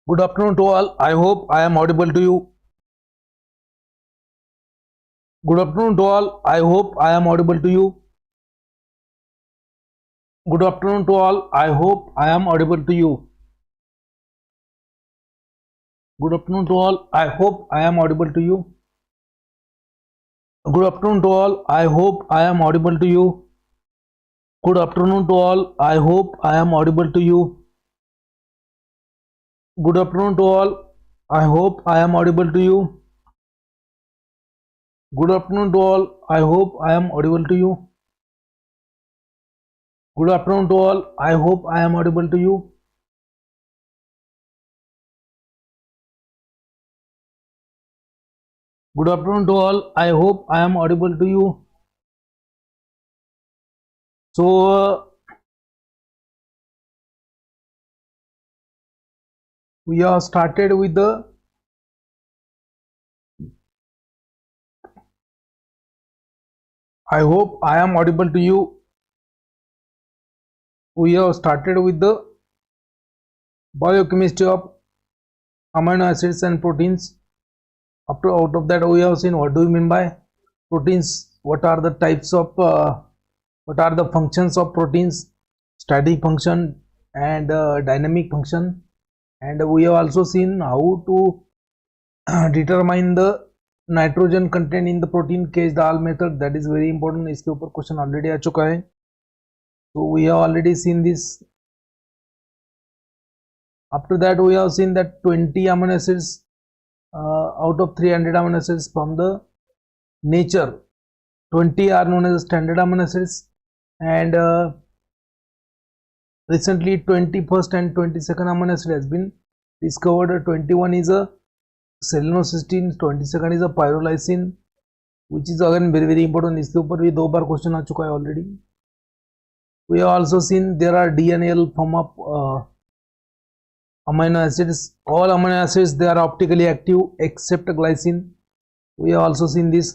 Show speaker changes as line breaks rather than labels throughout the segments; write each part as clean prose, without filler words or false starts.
Good afternoon to all. I hope I am audible to you. Good afternoon to all. I hope I am audible to you. Good afternoon to all. I hope I am audible to you. Good afternoon to all. I hope I am audible to you. Good afternoon to all. I hope I am audible to you. Good afternoon to all. I hope I am audible to you. Good afternoon to all. I hope I am audible to you. Good afternoon to all. I hope I am audible to you. Good afternoon to all. I hope I am audible to you. Good afternoon to all. I hope I am audible to you. So we have started with the I hope I am audible to you. We have started with the biochemistry of amino acids and proteins. Out of that we have seen what do we mean by proteins, what are the types of what are the functions of proteins, static function and dynamic function, and we have also seen how to determine the nitrogen content in the protein Kjeldahl method. That is very important. इसके ऊपर question already आ चुका है. So we have already seen this. After that we have seen that 20 amino acids out of 300 amino acids from the nature, 20 are known as standard amino acids, and recently 21st and 22nd amino acid has been discovered. 21 is a selenocysteine, 22nd is a pyrolysin, which is again very important. इसके ऊपर भी 2 बार question आ चुका है already. We have also seen there are DNL form of amino acids. All amino acids they are optically active except glycine. We have also seen this.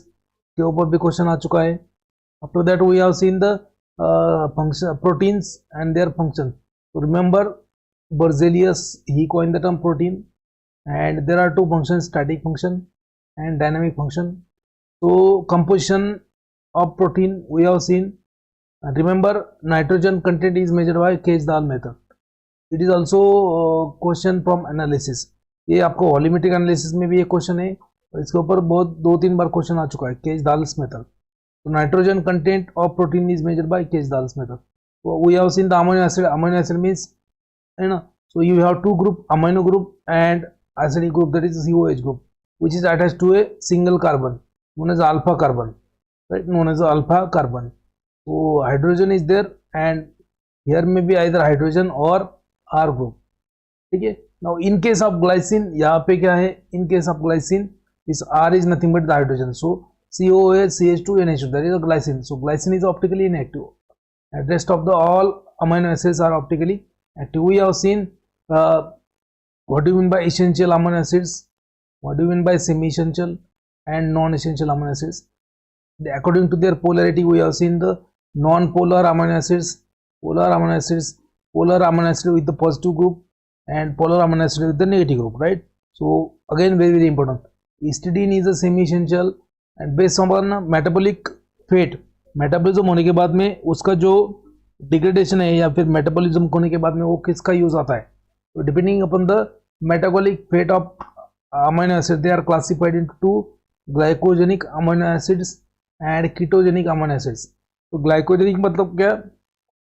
के ऊपर भी question आ चुका है. After that we have seen the function proteins and their function. So remember Berzelius, he coined the term protein. And there are two functions, static function and dynamic function. So composition of protein we have seen. Remember nitrogen content is measured by Kage-Dahl method. It is also question from analysis. ये आपको volumetric analysis में भी ये question है और इसके ऊपर बहुत 2-3 बार क्वेश्चन आ चुका है. Kage-Dahl method. So nitrogen content of protein is measured by Kage-Dahl method. So we have seen the amino acid. Amino acid means, you know, so you have two group, amino group and acidic group, that is COH group, which is attached to a single carbon known as alpha carbon, right? Known as alpha carbon. So hydrogen is there and here may be either hydrogen or R group. ठीक है. Now in case of glycine, यहाँ पे क्या है? In case of glycine, this R is nothing but the hydrogen. So COH, CH2, NH2, that is a glycine. So glycine is optically inactive. And rest of the all amino acids are optically active. We have seen what do you mean by essential amino acids, what do you mean by semi-essential and non-essential amino acids. According to their polarity we have seen the non-polar amino acids, polar amino acids, polar amino acid with the positive group and polar amino acid with the negative group, right? So again very important. Histidine is a semi-essential and based on metabolic fate, metabolism होने के बाद में उसका जो degradation है या फिर metabolism होने के बाद में वो किसका यूज आता है. So depending upon the metabolic fate of amino acids, they are classified into two: glycogenic amino acids and ketogenic amino acids. So glycogenic मतलब क्या?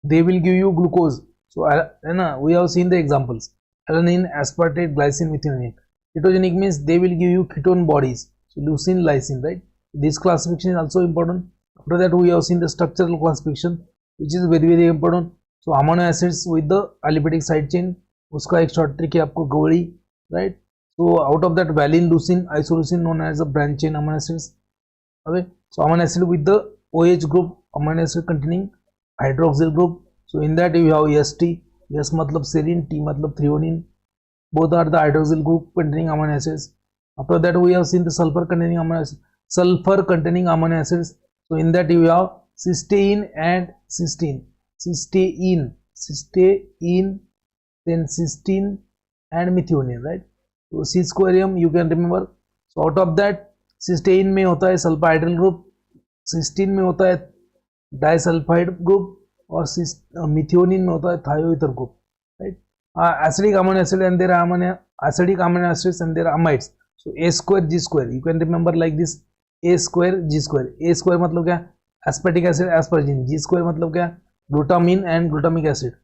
They will give you glucose. So है ना, we have seen the examples: alanine, aspartate, glycine, methionine. Ketogenic means they will give you ketone bodies. So leucine, lysine, right? This classification is also important. After that we have seen the structural classification, which is very important. So amino acids with the aliphatic side chain, उसका एक short trick है आपको गोली, right? So out of that valine, leucine, isoleucine known as a branch chain amino acids. Okay, so amino acid with the OH group, amino acid containing hydroxyl group. So in that you have ST, S मतलब serine, T मतलब threonine. Both are the hydroxyl group containing amino acids. After that we have seen the sulphur containing amino acid, sulphur containing amino acids. So in that you have cysteine and cystine, cysteine, then cysteine and methionine, right? तो C squarium you can remember. So out of that cysteine में होता है सल्फाइड्रिल group, cysteine में होता है disulphide group, और methionine में होता है थायोईथर group, right? Acidic amino acid and there are acidic amino acids and there are amides. So A square G square you can remember like this, A square G square. A square मतलब क्या, aspartic acid asparagine. G square मतलब क्या, glutamine and glutamic acid,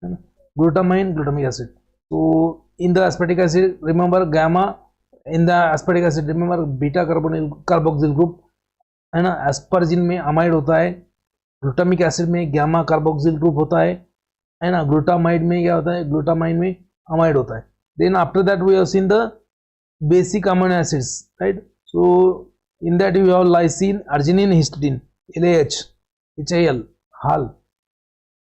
है ना, glutamine glutamic acid. So in the aspartic acid remember gamma, in the aspartic acid remember beta carboxyl group, है ना. asparagine में amide होता है, glutamic acid में gamma carboxyl group होता है ना. ग्लूटामाइड में क्या होता है, ग्लूटामाइन में अमाइड होता है. Then after that we have seen the basic amino acids, right? So in that you have lysine, arginine, histidine, LAH, HAL, हाल,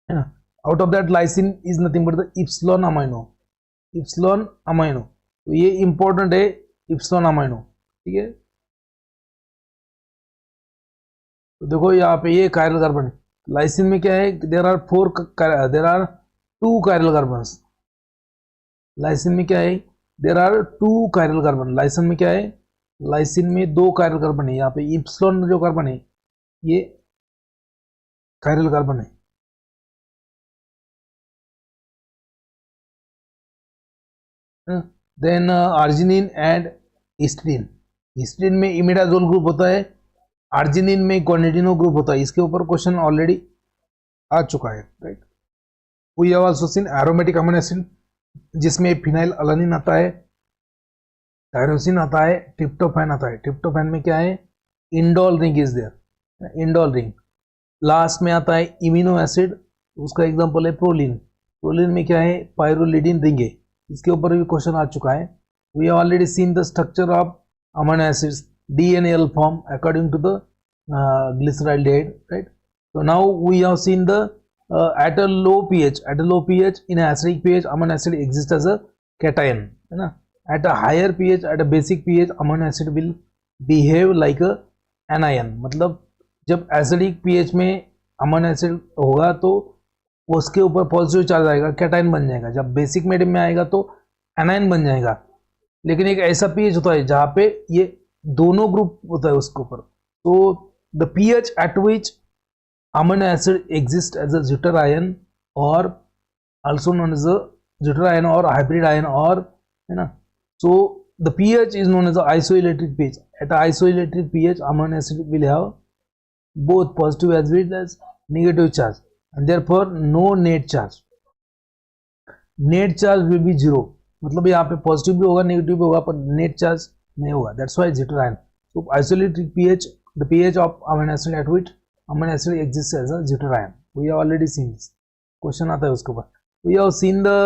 है ना. Out of that lysine is nothing but the epsilon amino, epsilon amino. तो ये important है epsilon amino, ठीक है. तो देखो यहाँ पे ये कायरल कार्बन, लाइसिन में क्या है, there are 2 chiral carbons. Lysine में क्या है, there are 2 chiral carbon. Lysine में क्या है, लाइसिन में 2 कायरल कार्बन है. यहाँ पे इप्सिलॉन जो कार्बन है ये कायरल कार्बन है. Then arginine and histidine. Histidine में इमिडाजोल ग्रुप होता है, अर्जिनिन में क्वानिडिनो ग्रुप होता है. इसके ऊपर क्वेश्चन ऑलरेडी आ चुका है, right? We have also seen aromatic amino acid जिसमें फिनाइल अलानिन आता है, टायरोसिन आता है, ट्रिप्टोफैन आता है. ट्रिप्टोफैन में क्या है, indole ring is there, indole ring. Last में आता है इमिनो एसिड, उसका एग्जांपल है प्रोलिन. प्रोलिन में क्या है, पायरोलिडिन रिंग है. इसके ऊपर भी क्वेश्चन आ चुका है. We have already seen the structure of amino acids DNAL form according to the glyceraldehyde, right? So now we have seen the at a low pH, in a acidic pH amino acid exists as a cation, है ना. At a higher pH, at a basic pH amino acid will behave like a anion. मतलब जब acidic pH में amino acid होगा तो उसके ऊपर positive charge आएगा, कैटायन बन जाएगा. जब बेसिक मीडियम में आएगा तो एनायन बन जाएगा. लेकिन एक ऐसा पीएच होता है जहाँ पे ये दोनों ग्रुप होता है उसके ऊपर. तो the pH at which amino acid exists as a zwitter ion or also known as a zwitter ion or hybrid ion, or है ना. So the pH is known as the isoelectric pH. At isoelectric pH amino acid will have both positive as well as negative charge and therefore no net charge. Net charge will be 0. मतलब यहाँ पे positive भी होगा, negative भी होगा, पर net charge नहीं होगा. That's why zwitter ion. So isoelectric pH, the pH of amino acid at which amino acid exists as a zwitter ion. We have already seen this. Question आता है उसके ऊपर. We have seen the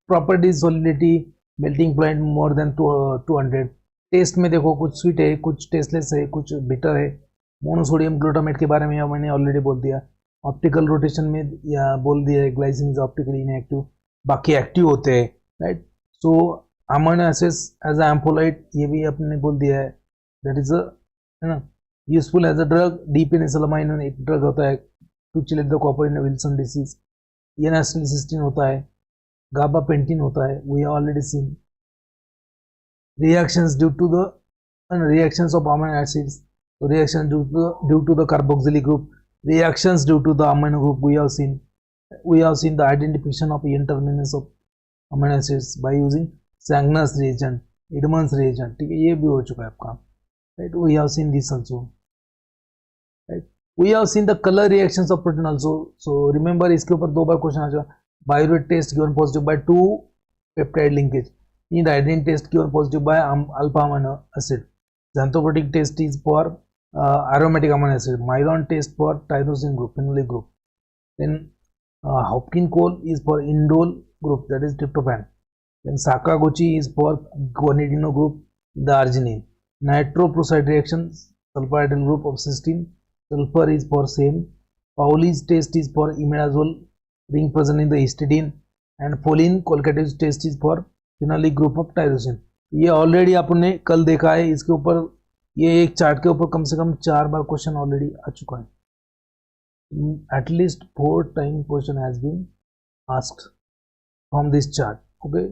properties, solidity, melting point more than 200. Test में देखो कुछ sweet है, कुछ tasteless है, कुछ बिटर है. मोनोसोडियम ग्लूटामेट के बारे में मैंने ऑलरेडी बोल दिया. ऑप्टिकल रोटेशन में या बोल दिया, ग्लाइसिन इज ऑप्टिकली इनएक्टिव, बाकी एक्टिव होते हैं, right? So amino acids as a ampholyte, ये भी आपने बोल दिया है. दैट इज है ना, useful as a drug. D penicillamine एक ड्रग होता है to chelate the copper in Wilson disease. एनासिटिन होता है, गाबापेंटिन होता है. We have already seen reactions due to the reactions of amino acids. So reactions due to the carboxylic group, reactions due to the amino group. We have seen the identification of N-terminus of amino acids by using Sagnus reagent, Edmonds reagent. ठीक है, ये भी हो चुका है आपका, right? We have seen this also, right? We have seen the color reactions of protein also. So remember इसके ऊपर 2 बार क्वेश्चन आ चुका. Biuret test given positive by 2 peptide linkage. Iodine test given positive by alpha amino acid. Xanthoprotic test is for aromatic amino acid. Myron test for tyrosine group, phenolic group. Then Hopkins cole is for indole group, that is tryptophan. Then Sakaguchi is for guanidino group, the arginine. Nitroproside reactions, sulfhydryl group of cysteine. Sulfur is for same. Pauli's test is for imidazole ring present in the histidine. And Pauline Colcati's test is for phenolic group of tyrosine. ये already आपने कल देखा है. इसके ऊपर ये एक chart के ऊपर कम से कम 4 बार क्वेश्चन ऑलरेडी आ चुका है. At least 4 time question has been asked from this chart. Okay,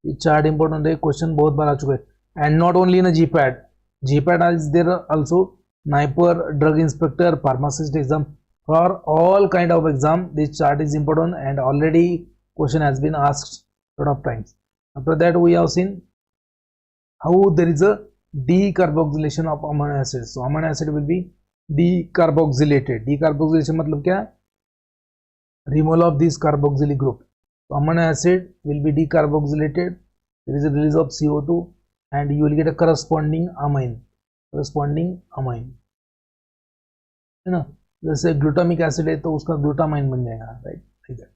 ये चार्ट इंपॉर्टेंट है, क्वेश्चन बहुत बार आ चुका है। And not only in GPAT, GPAT is there also, NIPER, drug inspector, pharmacist exam, for all kind of exam this chart is important and already question has been asked lot of times. After that we have seen how there is a decarboxylation of amino acids. So amino acid will be decarboxylated. Decarboxylation मतलब क्या है? Removal of this carboxylic group. So amino acid will be decarboxylated. There is a release of CO2 and you will get a corresponding amine. है ना, जैसे glutamic acid है तो उसका glutamine बन जाएगा, राइट। ठीक है।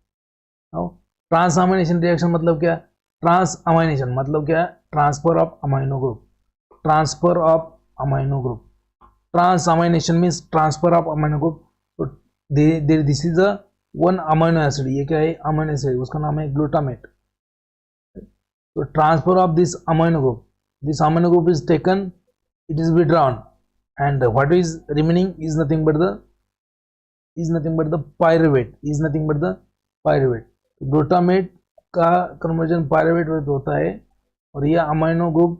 नाउ ट्रांसअमाइनेशन रिएक्शन मतलब क्या है? ट्रांसअमाइनेशन मतलब क्या है? Transfer of amino group, transfer of amino group. Transamination means transfer of amino group. तो this is a one amino acid, ये क्या है? अमाइनो एसिड, उसका नाम है ग्लूटामेट। तो transfer of this amino group, this amino group is taken, it is withdrawn, and what is remaining is nothing but the pyruvate. Glutamate का conversion pyruvate में होता है और ये अमाइनो ग्रुप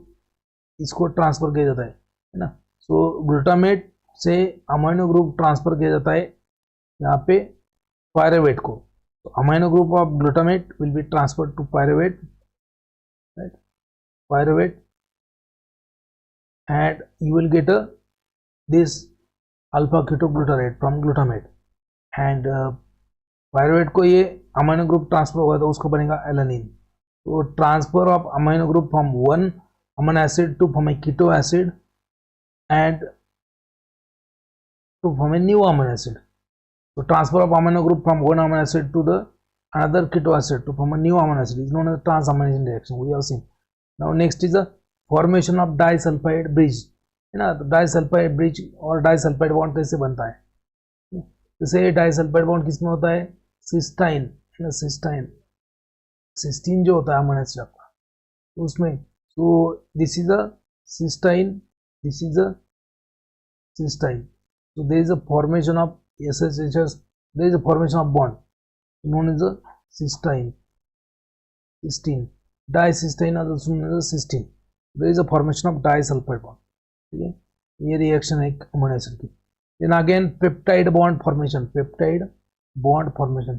इसको ट्रांसफर किया जाता है ना। सो ग्लूटामेट से अमाइनो ग्रुप ट्रांसफर किया जाता है यहाँ पे पायरुवेट को। तो amino group of glutamate will be transfer to pyruvate, right, pyruvate, and you will get this alpha ketoglutarate from glutamate, and pyruvate को ये अमाइनो ग्रुप ट्रांसफर होगा तो उसको बनेगा एलानिन। तो transfer of amino group from one amino acid to from a keto acid and to from a new amino acid. तो transfer of amino group from one amino acid to the another keto acid to form a new amino acid is known as transamination reaction. We have seen. Now next is the formation of disulphide bridge, है ना। तो disulphide bridge और disulphide bond कैसे बनता है? जैसे disulphide bond किसमें होता है? सिस्टाइन, है ना, सिस्टीन जो होता है अमीनो एसिड आपका, तो उसमें, तो this is a cysteine, this is a cysteine. So there is a formation of SSHs, there is a formation of bond known as a cysteine, dicysteine also known as cysteine. There is a formation of disulfide bond. ठीक है, ये reaction है amino acid की। Then again peptide bond formation, peptide bond formation.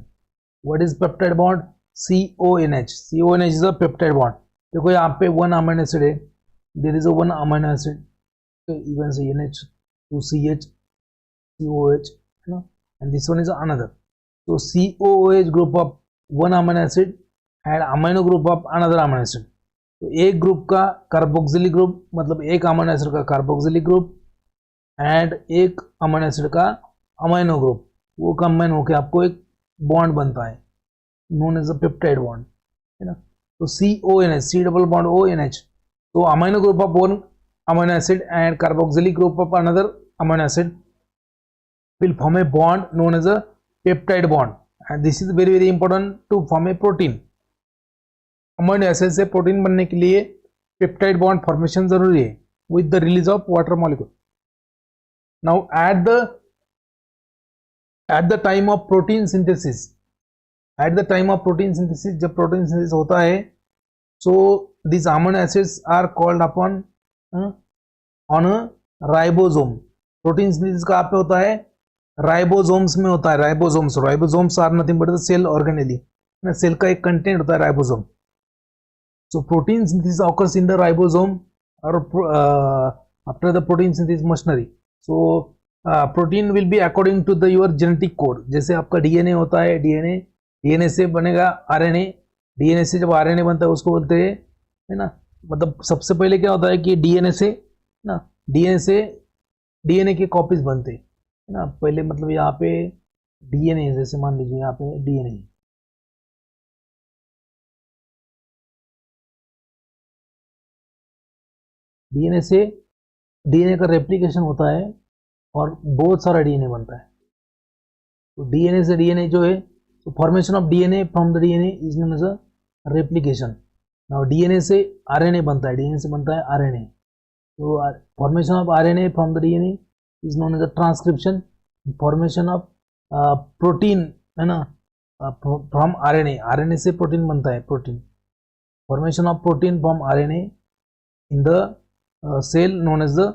What is peptide bond? CONH, CONH is a peptide bond. देखो यहाँ पे one amino acid है, there is a one amino acid, you can say NH, 2CH, COH, you know, and this one is another. So COOH group of one amino acid and amino group of another amino acid. तो एक group का carboxylic group, मतलब एक amino acid का carboxylic group and एक amino acid का amino group, वो combine होकर आपको एक बॉन्ड बनता है known as a peptide bond, है ना। तो CONH, C double bond ONH, तो amino group of one amino acid and carboxylic group of another amino acid will form a bond known as a peptide bond, and this is very important to form a protein. Amino acid से protein बनने के लिए peptide bond formation जरूरी है with the release of water molecule. Now at the time of protein synthesis, जब protein synthesis होता है, so this amino acids are called upon on a ribosome. Protein synthesis का आप पे होता है राइबोसोम्स में होता है। Ribosomes are nothing but the cell organelle, cell का एक कंटेंट होता है ribosome. So protein synthesis occurs in the ribosome और after the protein synthesis machinery. So protein will be according to the your genetic code. जैसे आपका DNA होता है, DNA से बनेगा आरएनए, डीएनए से जब आरएनए बनता है उसको बोलते हैं, है ना। मतलब सबसे पहले क्या होता है कि डीएनए से डीएनए के कॉपीज बनते हैं, है ना। पहले मतलब यहाँ पे डीएनए, जैसे मान लीजिए यहाँ पे डीएनए से डीएनए का रेप्लिकेशन होता है और बहुत सारा डीएनए बनता है। तो डीएनए से डीएनए जो है, तो formation of DNA from the DNA is known as a replication. Now DNA से आरएनए बनता है, आरएनए। तो formation of RNA from the DNA is known as a transcription. Formation of protein, है ना, फ्रॉम आरएनए से protein बनता है, protein. formation of protein from RNA in the cell known as the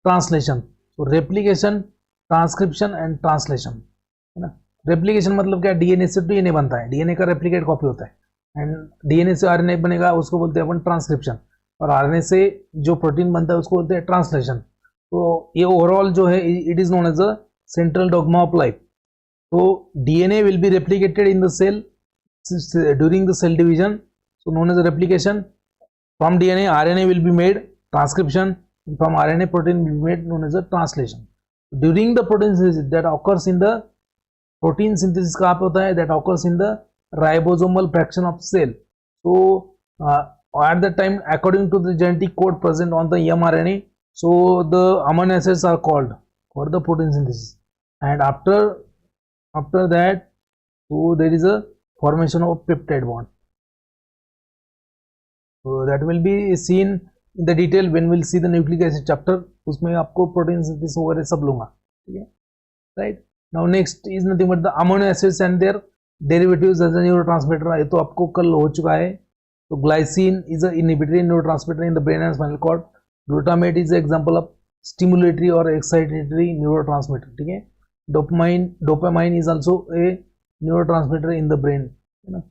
translation. So replication, transcription and translation, है ना. Replication मतलब क्या, DNA से डीएनए बनता है, डीएनए का रेप्लिकेट कॉपी होता है, एंड डीएनए से आरएनए बनेगा, उसको बोलते हैं अपन ट्रांसक्रिप्शन, और आरएनए से जो प्रोटीन बनता है उसको बोलते हैं ट्रांसलेशन. तो ये ओवरऑल जो है it is known as a central dogma of life. तो DNA will be replicated in the cell during the cell division, so known as replication. From DNA RNA will be made, transcription. From RNA protein will be made, known as a translation. During the protein synthesis that occurs in the protein synthesis कहाँ पे होता है, that occurs in the ribosomal fraction of cell. So at that time, according to the genetic code present on the mRNA, so the amino acids are called for the protein synthesis, and after that, so there is a formation of peptide bond. So that will be seen in the detail when we'll see the nucleic acid chapter. उसमें आपको protein synthesis वगैरह सब लूँगा, ठीक है, right? Now next is nothing but the amino acids and their derivatives as a neurotransmitter. ये तो आपको कल हो चुका है. तो glycine is a inhibitory neurotransmitter in the brain and spinal cord. Glutamate is an example of stimulatory or excitatory neurotransmitter, ठीक है. Dopamine is also a neurotransmitter in the brain, you know.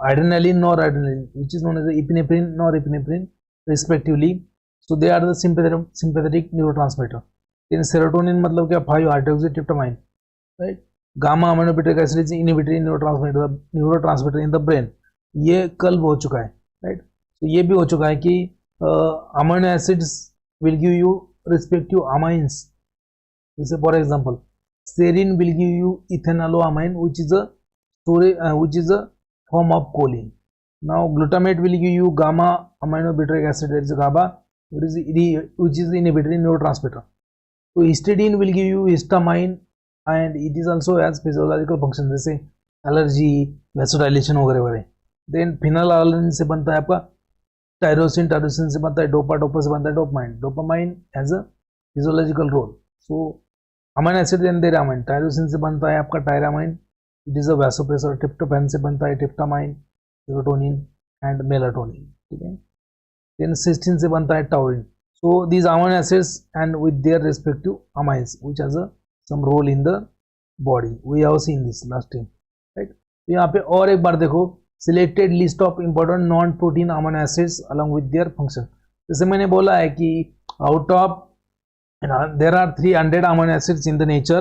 Adrenaline, noradrenaline, which is known as the epinephrine, norepinephrine respectively, so they are the sympathetic neurotransmitter. Then serotonin मतलब क्या, 5-hydroxytryptamine, right? Gamma aminobutyric acid is inhibitory neurotransmitter in the brain. ये कल हो चुका है, right? तो ये भी हो चुका है कि amino acids will give you respective amines. जैसे for example serine will give you ethanolamine, which is a form of choline. Now glutamate will give you gamma aminobutyric acid, that is GABA, which is inhibitory neurotransmitter. So histidine will give you histamine, and it is also has physiological function जैसे allergy, vasodilation वगैरह वगैरह. Then phenylalanine से बनता है आपका tyrosine, tyrosine से बनता है डोपा, डोपा से बनता है dopamine, dopamine has a physiological role. So amino acid and their amine, tyrosine से बनता है आपका tyramine, it is a vasopressor. Tryptophan से बनता है ट्रिप्टामाइन, सेरोटोनिन एंड मेलाटोनिन, ठीक है. देन सिस्टीन से बनता है taurine. So these amino acids and with their respective amines which has a some role in the body. We have seen this last time, right. तो यहाँ पे और एक बार देखो, selected list of important non protein amino acids along with their function. जैसे मैंने बोला है कि out of there are 300 amino acids in the nature.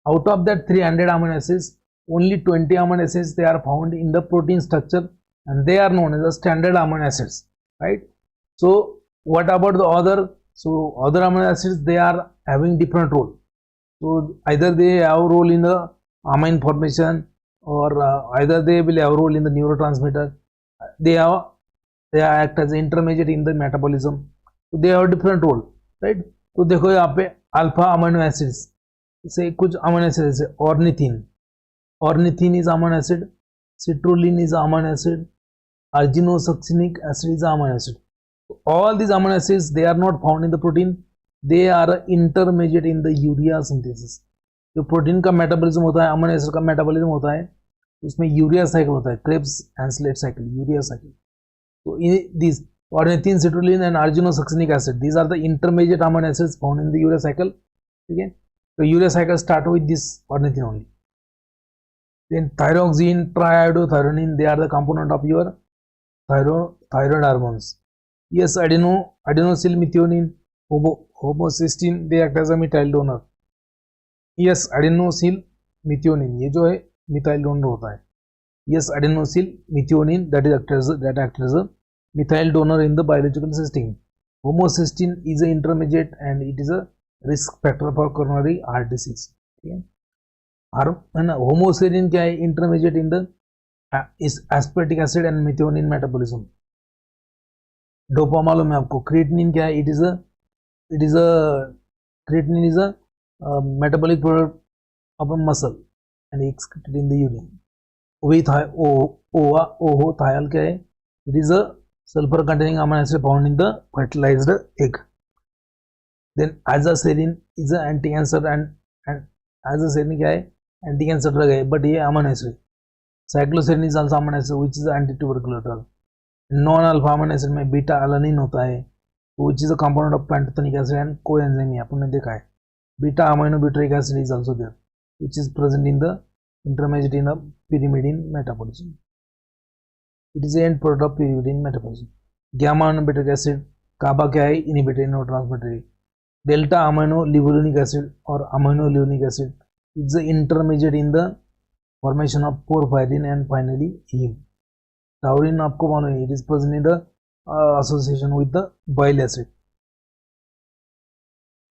Out of that 300 amino acids, only 20 amino acids they are found in the protein structure, and they are known as the standard amino acids, right? So what about the other? So other amino acids, they are having different role. So either they have role in the amine formation, or either they will have role in the neurotransmitter. They act as intermediate in the metabolism. So they have different role, right? तो देखो यहाँ पे alpha amino acids से कुछ amino acid जैसे ornithine is amino acid, citrulline is amino acid, argininosuccinic acid is amino acid. All these amino acids they are not found in the protein, they are intermediate in the urea synthesis. जो protein का metabolism होता है, amino acid का metabolism होता है, उसमें urea cycle होता है, क्रेब्स हैंसलेट साइकिल, यूरिया साइकिल. तो this ornithine, citrulline and arginosuccinic acid, these are the intermediate amino acids found in the urea cycle, okay. So urea cycle start with this ornithine only. Then thyroxine, triiodothyronine, they are the component of your thyroid hormones. Yes, adenosylmethionine, homocysteine, they act as a methyl donor. Yes, adenosylmethionine, ये जो है methyl donor होता है. Yes, adenosylmethionine, that acts as a methyl donor in the biological system. Homocysteine is an intermediate and it is a risk factor for coronary heart disease. Okay. Homocysteine क्या है, intermediate in the is aspartic acid and methionine metabolism. Dopa मालूम है आपको. creatinine क्या है, creatinine is a metabolic product of a muscle and excreted in the urine. thiol क्या है, it is a sulfur containing amino acid found in the fertilized egg. Then azathioprine is an anti-cancer and azathioprine क्या है, anti-cancer drug है, but ये amino acid. Cycloserine is also amino acid which is anti-tubercular drug. Non alpha amino acid में beta alanine होता है, which is a component of pantothenic acid and coenzyme, आपने देखा है. Beta aminobutyric acid is also there, which is present in the intermediate in the pyrimidine metabolism. It is the end product of pyrimidine metabolism. Gamma aminobutyric acid, GABA क्या है, inhibitor neurotransmitter. Delta amino levulinic acid और amino levulinic acid is the intermediate in the formation of porphyrin and finally haem. Taurine आपको मालूम है, it is present in the association with the bile acid.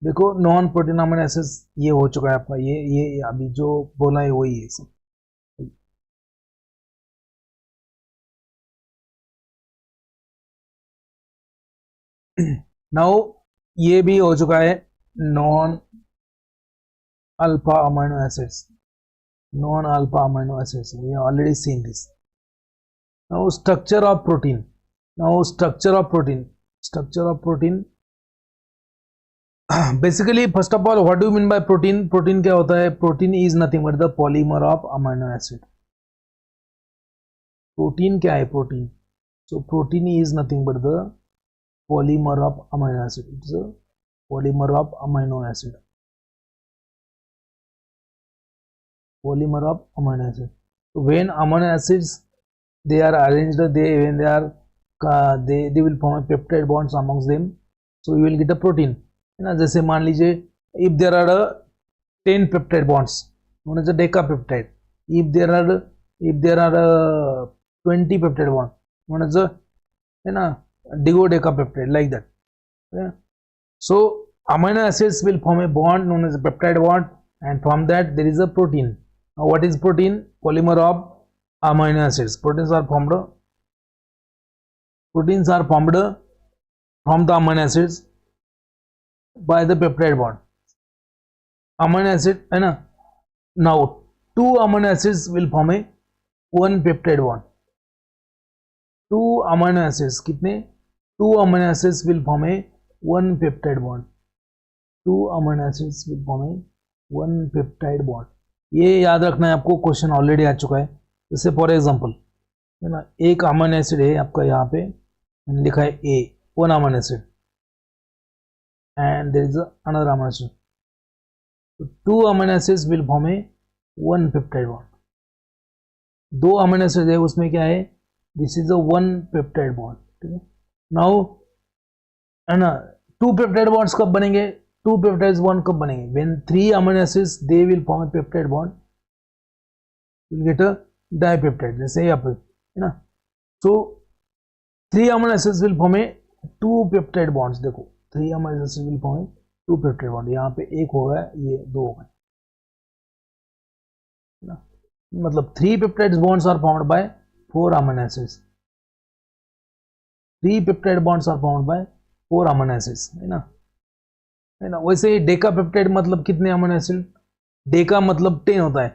देखो non protein amino acids ये हो चुका है आपका, ये अभी जो बोला है वही है सब. नाउ ये भी हो चुका है non alpha amino acids. Non alpha amino acids we already seen this. Now structure of protein. Now structure of protein. Structure of protein basically first of all what do you mean by protein. Protein क्या होता है? Protein is nothing but the polymer of amino acid. Protein क्या है? Protein, so protein is nothing but the polymer of amino acid. It's a polymer of amino acid. Polymer of amino acid. So when amino acids they are arranged, when they are they will form a peptide bonds amongst them. So you will get a protein. ना जैसे मान लीजिए if there are 10 peptide bonds, known as a decapeptide. If there are 20 peptide bonds, known as a है ना digidecapeptide, like that. Yeah. So amino acids will form a bond known as a peptide bond, and from that there is a protein. Now what is protein? Polymer of amino acids. Proteins are formed from the amino acids by the peptide bond. Amino acid है ना. Now 2 amino acids will form a one peptide bond. 2 amino acids कितने? 2 amino acids will form a one peptide bond. 2 amino acids will form a one peptide bond. ये याद रखना है आपको, question already आ चुका है. जैसे फॉर एग्जांपल है ना, एक अमीनो एसिड है आपका, यहाँ पे मैंने लिखा है A, one amino acid, and there is another amino acid. तो 2 amino acids will form a one peptide bond. 2 amino acid है, उसमें क्या है? This is a one peptide bond. ठीक है. नाउ है ना, 2 पेप्टाइड बॉन्ड्स कब बनेंगे? 2 पेप्टाइड बॉन्ड कब बनेंगे? When 3 amino acids they will form a peptide bond, will get a dipeptide. जैसे यहाँ पे है ना, सो 3 amino acids will form a 2 peptide bonds. देखो 3 amino acids will form a 2 peptide bond. यहाँ पे एक हो गया, ये 2 हो गए ना. मतलब 3 peptide bonds are formed by 4 amino acids. 3 peptide bonds are formed by 4 amino acids, है ना. वैसे डेका पेप्टाइड मतलब कितने अमीनो एसिड? डेका मतलब 10 होता है.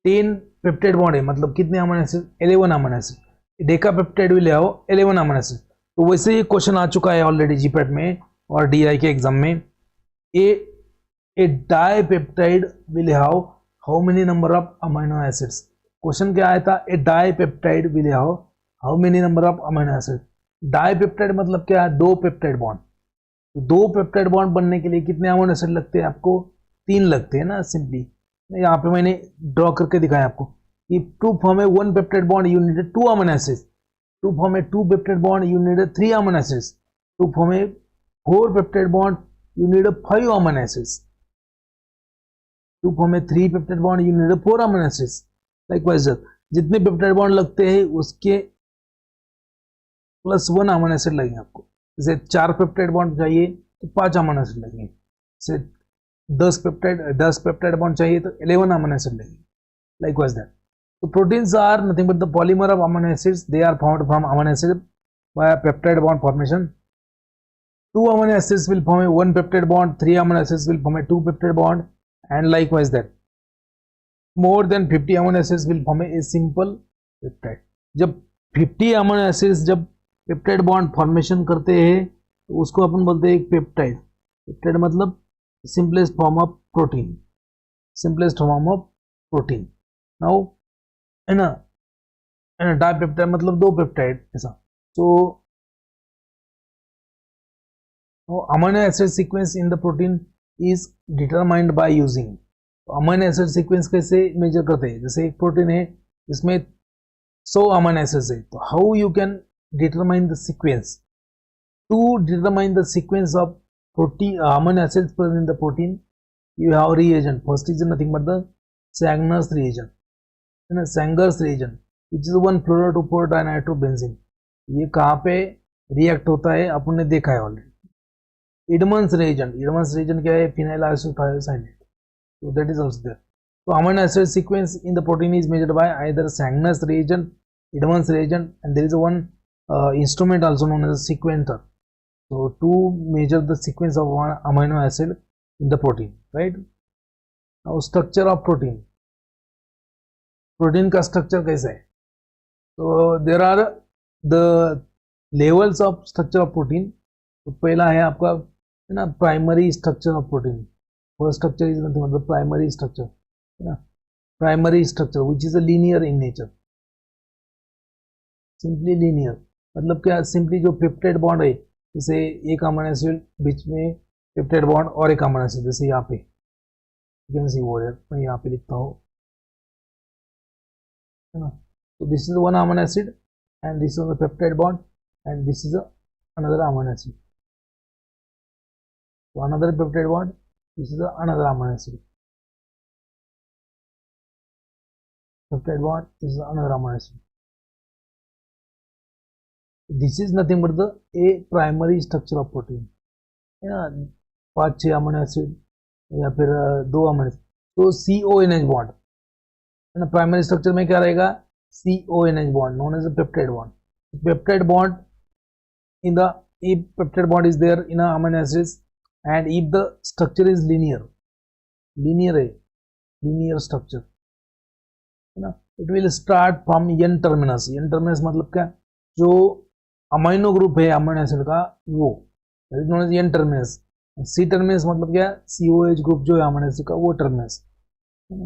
10 पेप्टाइड बॉन्ड है, मतलब कितने amino acid? 11 amino acid. Deka peptide भी ले आओ 11 अमीनो एसिड. तो वैसे ही क्वेश्चन आ चुका है ऑलरेडी जीपैट में और डीआई के एग्जाम में. A dipeptide will have how many number of amino acids. Question क्या आया था? A dipeptide will have how many number of amino acid. Dipeptide मतलब क्या है? 2 पेप्टाइड बॉन्ड. तो 2 पेप्टाइड बॉन्ड बनने के लिए कितने अमीनो एसिड लगते हैं आपको? 3 लगते हैं ना. सिंपली यहाँ पे मैंने ड्रॉ करके दिखाया आपको कि to form a 1 peptide bond you need 2 amino acids. To form a 2 peptide bond you need 3 amino acids. To form a 4 peptide bond you need 5 amino acids. To form a 3 peptide bond you need 4 amino acids. Likewise जितने peptide bond लगते हैं उसके plus 1 amino acid लगेंगे आपको. जैसे 4 peptide bond चाहिए तो 5 amino acid लगेंगे. जैसे 10 पेप्टाइड बॉन्ड चाहिए तो 11 अमीनो एसिड लगेंगे. Likewise that. So proteins are nothing but the polymer of amino acids. They are formed from amino acid by a peptide bond formation. 2 amino acids will form a 1 peptide bond. 3 amino acids will form a 2 peptide bond, and likewise that. More than 50 amino acids will form a simple peptide. जब 50 amino acids जब peptide bond formation करते हैं तो उसको अपन बोलते हैं एक peptide. Peptide मतलब simplest form of protein. Simplest form of protein. Now है ना, डाइपेप्टाइड मतलब 2 पेप्टाइड ऐसा. So amino acid sequence in the protein is determined by using. Amino acid sequence कैसे मेजर करते हैं? जैसे एक प्रोटीन है जिसमें 100 अमीनो एसिड्स है, तो how you can determine the sequence? To determine the sequence of protein amino acids present in the protein, you have reagent. First is nothing but the Sanger reagent. Sanger's reagent, which is 1 fluoro 2 4 dinitrobenzene. ये कहाँ पे react होता है अपन ने देखा है already. Edmonds reagent. Edmonds reagent क्या है? Phenyl isothiocyanate. So that is also there. So amino acid sequence in the protein is measured by either Sanger's reagent, Edmonds reagent, and there is one instrument also known as a sequenter. So to measure the sequence of one amino acid in the protein, right? Now structure of protein. Protein का structure कैसा है? So there are the levels of structure of protein. तो पहला है आपका है ना primary structure of protein. First structure is nothing but the primary structure, है ना? Primary structure which is a linear in nature. Simply linear. मतलब क्या? Simply जो peptide bond है, जैसे एक अमीनो एसिड बीच में पेप्टाइड बॉन्ड और एक अमीनो एसिड, जैसे यहाँ पे यू कैन सी ओवर, मैं यहाँ पे लिखता हूँ, है ना? तो this is one amino acid and this is the peptide bond and this is another amino acid. तो another peptide bond, this is another amino acid. Peptide bond, this is another amino acid. This is nothing but the a primary structure of protein, है ना? 5-6 amino acid या फिर 2 amino acid. तो CONH bond, है ना? Primary structure में क्या रहेगा? CONH bond known as a peptide bond. Peptide bond in the, if peptide bond is there in a amino acids and if the structure is linear, linear structure, है ना? It will start from N terminus. N terminus मतलब क्या? जो amino group है amino acid का वो known as N terminus. C terminus मतलब क्या? COH ग्रुप जो है अमीनो एसिड का वो टर्मिनस, है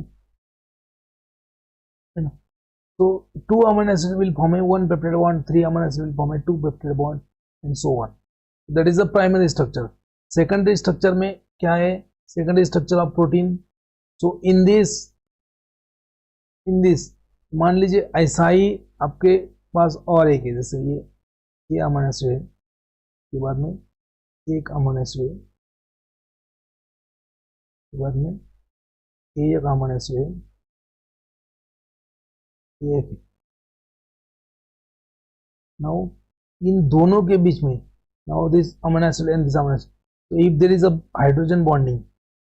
ना? तो 2 amino acid will form a 1 peptide bond, 3 amino acid will form a 2 peptide bond and so on. That is the primary structure. Secondary structure में क्या है? Secondary structure of protein. So in this मान लीजिए ऐसा ही आपके पास और एक है, जैसे ये अमीनो एसिड है, के बाद में एक अमीनो एसिड है, के बाद में एक अमीनो एसिड है, एक. नाउ इन दोनों के बीच में, now this amino acid and this amino acid, so if there is a hydrogen bonding,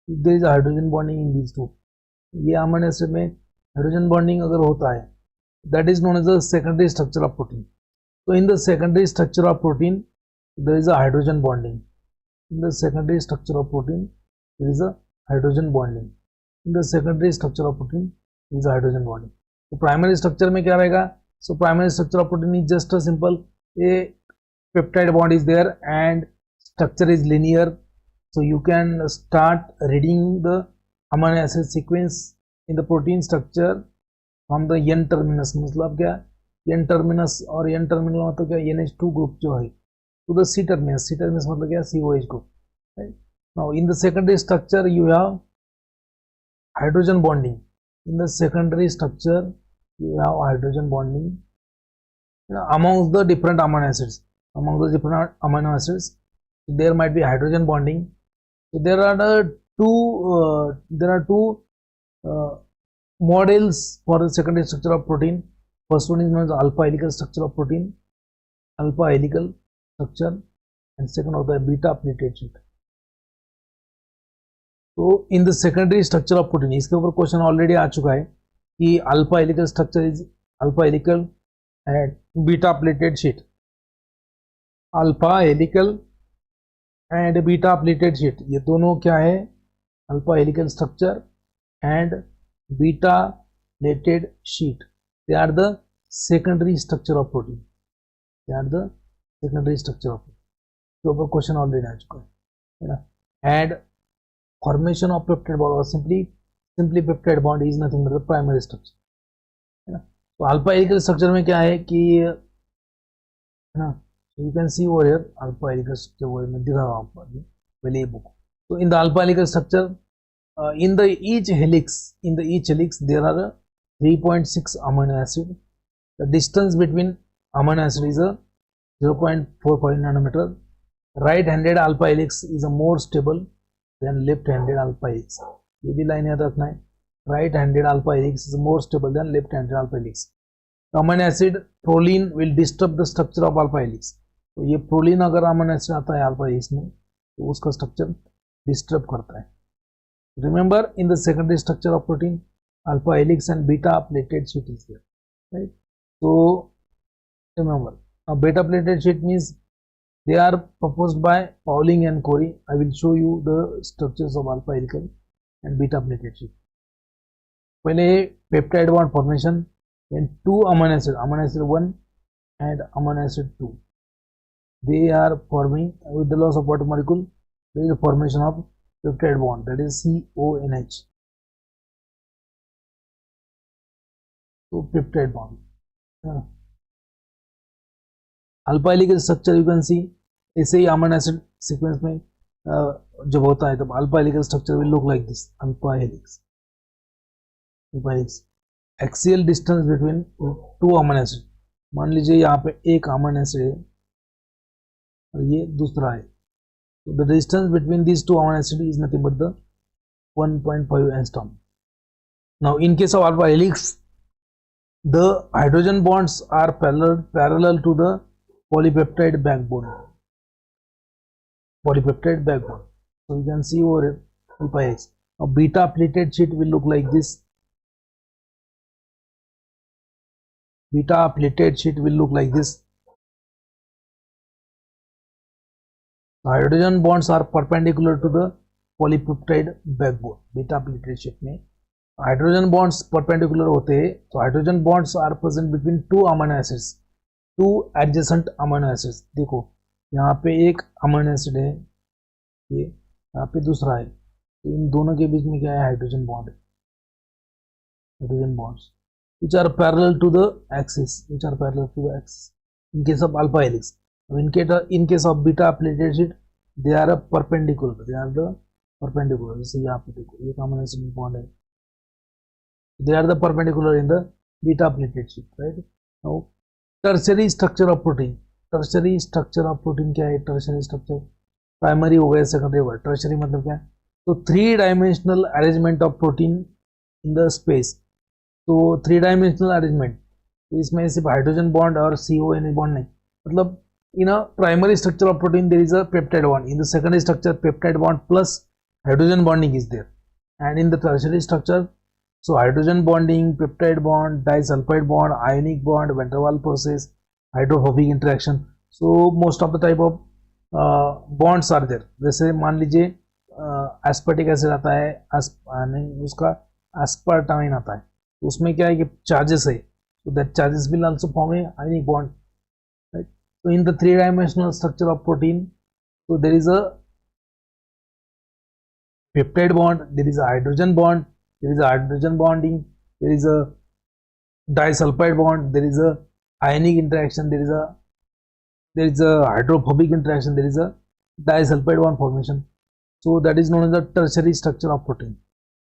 in these two, ये अमीनो एसिड में हाइड्रोजन बॉन्डिंग अगर होता है, that is known as the secondary structure of protein. So in the secondary structure of protein there is a hydrogen bonding. In the secondary structure of protein there is a hydrogen bonding. In the secondary structure of protein there is a hydrogen bonding. So primary structure में क्या रहेगा? So primary structure of protein is just a simple, a peptide bond is there and structure is linear. So you can start reading the amino acid sequence in the protein structure from the N terminus. मतलब क्या? N terminus और N terminal मतलब क्या? NH2 group जो है, to the C terminus. C terminus मतलब क्या? COH group, right? Now in the secondary structure you have hydrogen bonding. In the secondary structure you have hydrogen bonding, you know, amongst the different amino acids. Among the different amino acids there might be hydrogen bonding. So there are two models for the secondary structure of protein. First one is known as alpha helical structure of protein, alpha helical structure, and second of the beta pleated sheet. तो in the secondary structure of protein, इसके ऊपर question already आ चुका है कि alpha helical structure is alpha helical and beta pleated sheet. Alpha helical and beta pleated sheet, ये दोनों क्या है? Alpha helical structure and beta pleated sheet, they are the secondary structure of protein. They are the secondary structure of protein. तो ऊपर question already आ चुका है ना? And formation of peptide bond और simply peptide bond is nothing but the primary structure, है ना? तो अल्फा हेलिकल स्ट्रक्चर में क्या है कि है ना. So you can see over here alpha helical structure वो मैं दिखा रहा हूँ आपको अभी पहले ये book. So in the alpha helical structure, in the each helix there are 3.6 amino acid. The distance between amino acid is a 0.45 nanometer. Right-handed alpha helix is a more stable than left-handed alpha helix. ये भी line याद रखना है. Right-handed alpha helix is more stable than left-handed alpha helix. Amino acid proline will disturb the structure of alpha helix. तो ये proline अगर amino acid आता है अल्फा हेलिक्स में तो उसका स्ट्रक्चर डिस्टर्ब करता है. Remember in the secondary structure of protein alpha helix and beta pleated sheet is there, right. So remember, now beta plated sheet means they are proposed by Pauling and Corey. I will show you the structures of alpha helical and beta plated sheet. पहले peptide bond formation when two amino acid 1 and amino acid 2, they are forming with the loss of water molecule. There is a formation of peptide bond, that is CONH. So peptide bond. Alpha helical structure you can see. ऐसे ही amino acid sequence में जब होता है तब alpha helical structure will look like this. Alpha helix axial distance between two amino acid. मान लीजिए यहाँ पे एक अमीनो एसिड है और ये दूसरा है. So the distance between these two amino acids is nothing but the 1.5 angstrom. Now in case of alpha helix, the hydrogen bonds are parallel to the polypeptide backbone. So you can see over here alpha helix. Now beta plated sheet will look like this. The hydrogen bonds are perpendicular to the polypeptide backbone. Beta plated sheet में hydrogen bonds perpendicular होते हैं. तो hydrogen bonds are present between two amino acids, two adjacent amino acids. देखो यहाँ पे एक amino acid है, ये यहाँ पे दूसरा है. तो इन दोनों के बीच में क्या है? हाइड्रोजन बॉन्ड है. Hydrogen bonds which are parallel to the axis. In case of alpha helix. In case of beta plated sheet, they are perpendicular. जैसे यहाँ पे देखो ये अमीनो एसिड बॉन्ड है. They are the perpendicular in the beta plated sheet, right? Now tertiary structure of protein. क्या है? tertiary structure primary हो गया, सेकेंडरी हो गया. टर्शरी मतलब क्या है? तो 3 dimensional arrangement of protein in the space. तो 3 डायमेंशनल अरेंजमेंट, इसमें सिर्फ हाइड्रोजन बॉन्ड और CONH बॉन्ड नहीं. मतलब in a primary structure of protein there is a peptide bond. In the secondary structure peptide bond plus hydrogen bonding is there, and in the tertiary structure so hydrogen bonding, peptide bond, disulfide bond, ionic bond, van der Waals process, hydrophobic interaction. So most of the type of bonds are there. जैसे मान लीजिए एस्पर्टिक acid आता है, नहीं उसका एस्पर्टाइन आता है, तो उसमें क्या है कि चार्जेस है. so that charges will also form a ionic bond. So in the 3-dimensional structure of protein, so there is a peptide bond, there is a hydrogen bond, there is a hydrogen bonding, there is a disulfide bond, there is a ionic interaction, there is a hydrophobic interaction, there is a disulfide bond formation. So that is known as the tertiary structure of protein.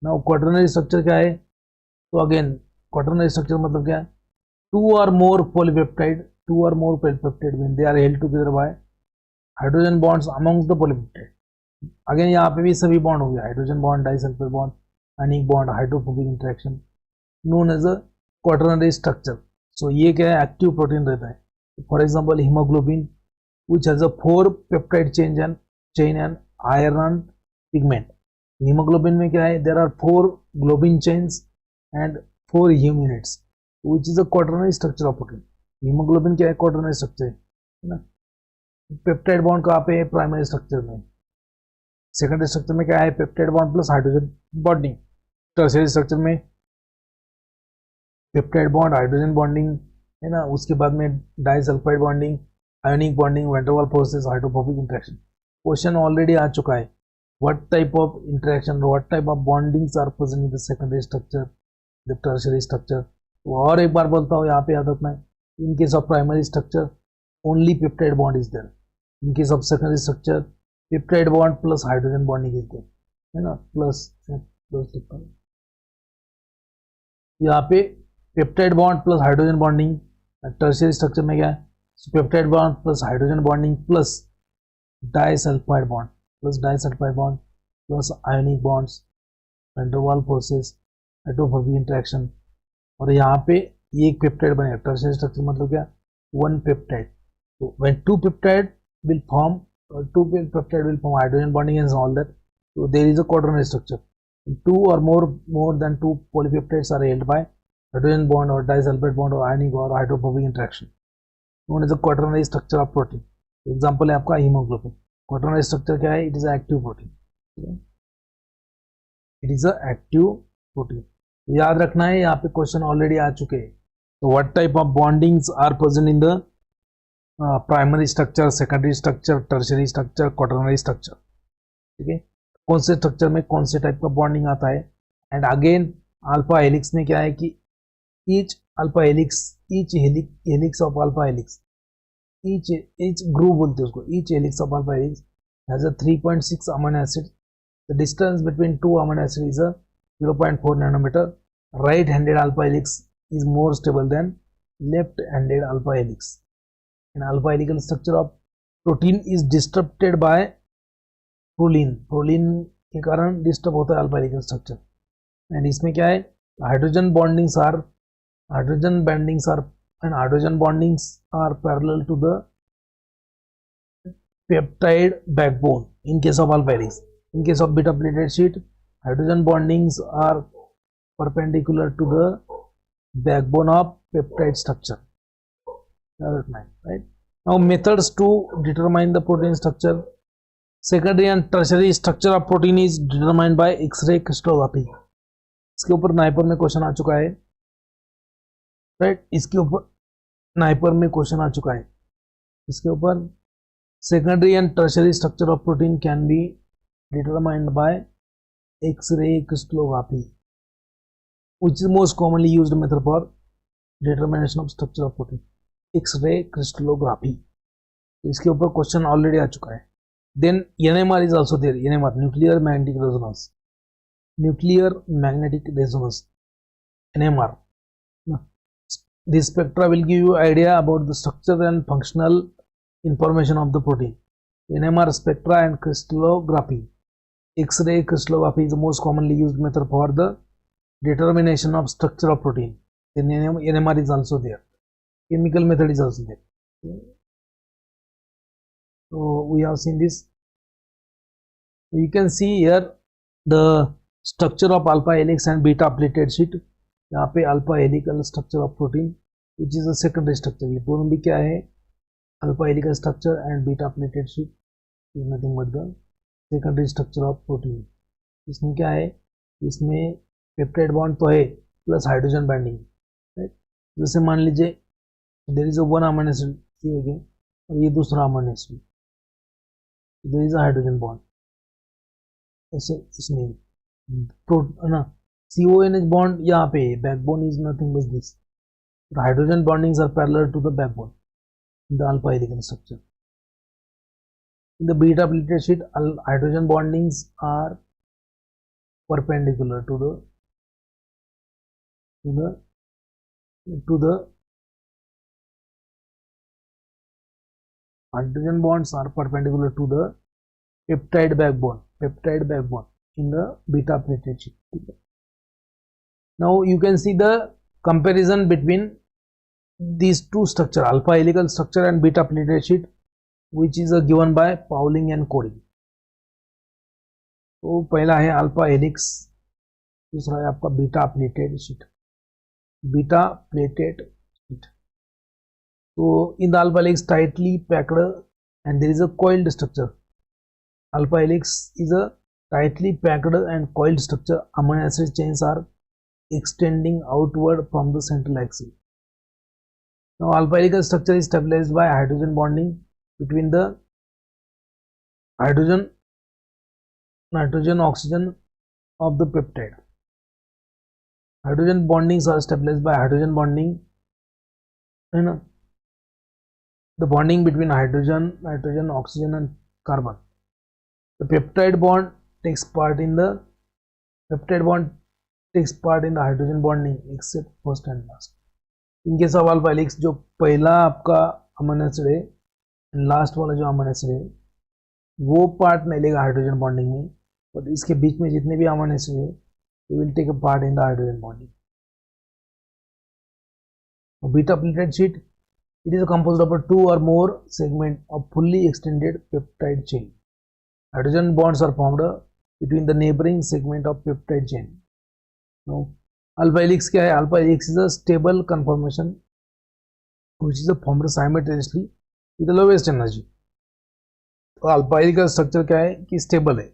Now quaternary structure क्या है? तो again quaternary structure मतलब क्या है? 2 or more polypeptide when they are held together by hydrogen bonds amongst the polypeptide. Again यहाँ पे भी सभी बॉन्ड हो गया, hydrogen bond, disulphide bond, ionic bond, hydrophobic interaction, known as a quaternary structure. So ये क्या है? एक्टिव प्रोटीन रहता है. For example haemoglobin which has a 4 peptide chain and iron pigment. Haemoglobin में क्या है? There are 4 globin chains and 4 heme units, which is a quaternary structure of protein. Haemoglobin क्या है? क्वाटरनरी स्ट्रक्चर है ना. Peptide bond कहाँ पे है? प्राइमरी स्ट्रक्चर में. सेकेंडरी स्ट्रक्चर में क्या है? Peptide bond plus hydrogen bonding. Tertiary structure में पेप्टाइड बॉन्ड, हाइड्रोजन बॉन्डिंग है ना, उसके बाद में disulphide bonding, ionic bonding, van der Waals process, hydrophobic interaction. Question already आ चुका है. What type of interaction, what type of bondings are present in the secondary structure, the tertiary structure. और एक बार बोलता हूँ, यहाँ पे याद रखना है. In case of primary structure, only peptide bond is there. In case of secondary structure, peptide bond plus hydrogen bonding is there, है ना, प्लस लिखा है यहाँ पे peptide bond plus hydrogen bonding. Tertiary structure में क्या है, peptide bond plus hydrogen bonding plus disulphide bond plus ionic bonds, van forces, hydrophobic interaction. और यहाँ पे ये एक पेप्टाइड बनेगा. टर्शियरी स्ट्रक्चर मतलब क्या, वन पेप्टाइड. तो when two peptide will form hydrogen bonding and all that. So there is a quaternary structure. Two or more than two polypeptides are held by hydrogen bond or disulfide bond or ionic or hydrophobic interaction, known as a quaternary structure of protein. Example है आपका hemoglobin. Quaternary structure क्या है, it is an active protein. It is a active protein. याद रखना है, यहाँ पे question already आ चुके हैं. So what type of bondings are present in the primary structure, secondary structure, tertiary structure, quaternary structure. ठीक है, कौन से स्ट्रक्चर में कौन से टाइप का बॉन्डिंग आता है. एंड अगेन अल्फा हेलिक्स में क्या है कि each helix of alpha helix, each group बोलते हैं उसको, each helix of alpha helix has a 3.6 amino acid. The distance between two amino acid is a 0.4 nanometre. Right handed alpha helix is more stable than left handed alpha helix. And alpha helical structure of protein is disrupted by proline के कारण disturb होता है alpha helical structure. And इसमें क्या है, hydrogen bondings are parallel to the peptide backbone in case of alpha helix. In case of beta plated sheet, hydrogen bondings are perpendicular to the backbone of peptide structure. Right. Now methods to determine the protein structure. Secondary and tertiary structure of protein is determined by X-ray crystallography. इसके ऊपर NIPER में question आ चुका है. Right, इसके ऊपर NIPER में question आ चुका है. इसके ऊपर secondary and tertiary structure of protein can be determined by X-ray crystallography, which is most commonly used method for determination of structure of protein. X ray crystallography. तो इसके ऊपर क्वेश्चन ऑलरेडी आ चुका है. Then NMR is also there. NMR, nuclear magnetic resonance, NMR. This spectra will give you idea about the structure and functional information of the protein. NMR spectra and crystallography. X ray crystallography is the most commonly used method for the determination of structure of protein. Then NMR is also there. Chemical method is also there. So we have seen this. You can see here the structure of alpha helix and beta plated sheet. यहाँ पे alpha helical structure of protein, which is a secondary structure. ये दोनों भी क्या है, alpha helical structure and beta plated sheet is nothing but the secondary structure of protein. इसमें क्या है, इसमें पेप्टाइड बॉन्ड तो है प्लस हाइड्रोजन बाइंडिंग. जैसे मान लीजिए there is a one amino acid here again और ये दूसरा amino acid, there is a hydrogen bond. ऐसे इसमें ना CONH bond यहाँ पे, backbone is nothing but this. The hydrogen bondings are parallel to the backbone in the alpha helical structure. In the beta plated sheet, hydrogen bondings are perpendicular to the hydrogen bonds are perpendicular to the peptide backbone in the beta plated sheet. Now you can see the comparison between these two structure, alpha helical structure and beta plated sheet, which is given by Pauling and Cody. तो पहला है alpha helix, दूसरा है आपका beta pleated sheet. So in the alpha helix tightly packed and there is a coiled structure. Alpha helix is a tightly packed and coiled structure. Amino acid chains are extending outward from the central axis. Now alpha helical structure is stabilized by hydrogen bonding between the hydrogen, nitrogen, oxygen of the peptide. Hydrogen bondings are stabilized by hydrogen bonding the bonding between hydrogen, nitrogen, oxygen and carbon. The peptide bond takes part in the hydrogen bonding except first and last. In case of alpha helix, जो पहला आपका amino acid है and last वाला जो amino acid है वो part नहीं लेगा हाइड्रोजन बॉन्डिंग में, बट इसके बीच में जितने भी अमीनो एसिड है they will take a part in the hydrogen bonding. A beta plated sheet, it is composed of 2 or more segments of fully extended peptide chain. Hydrogen bonds are formed between the neighboring segment of peptide chain. Now, alpha helix क्या है? Alpha helix is a stable conformation which is formed simultaneously with the lowest energy. तो alpha helix का structure क्या है कि stable है.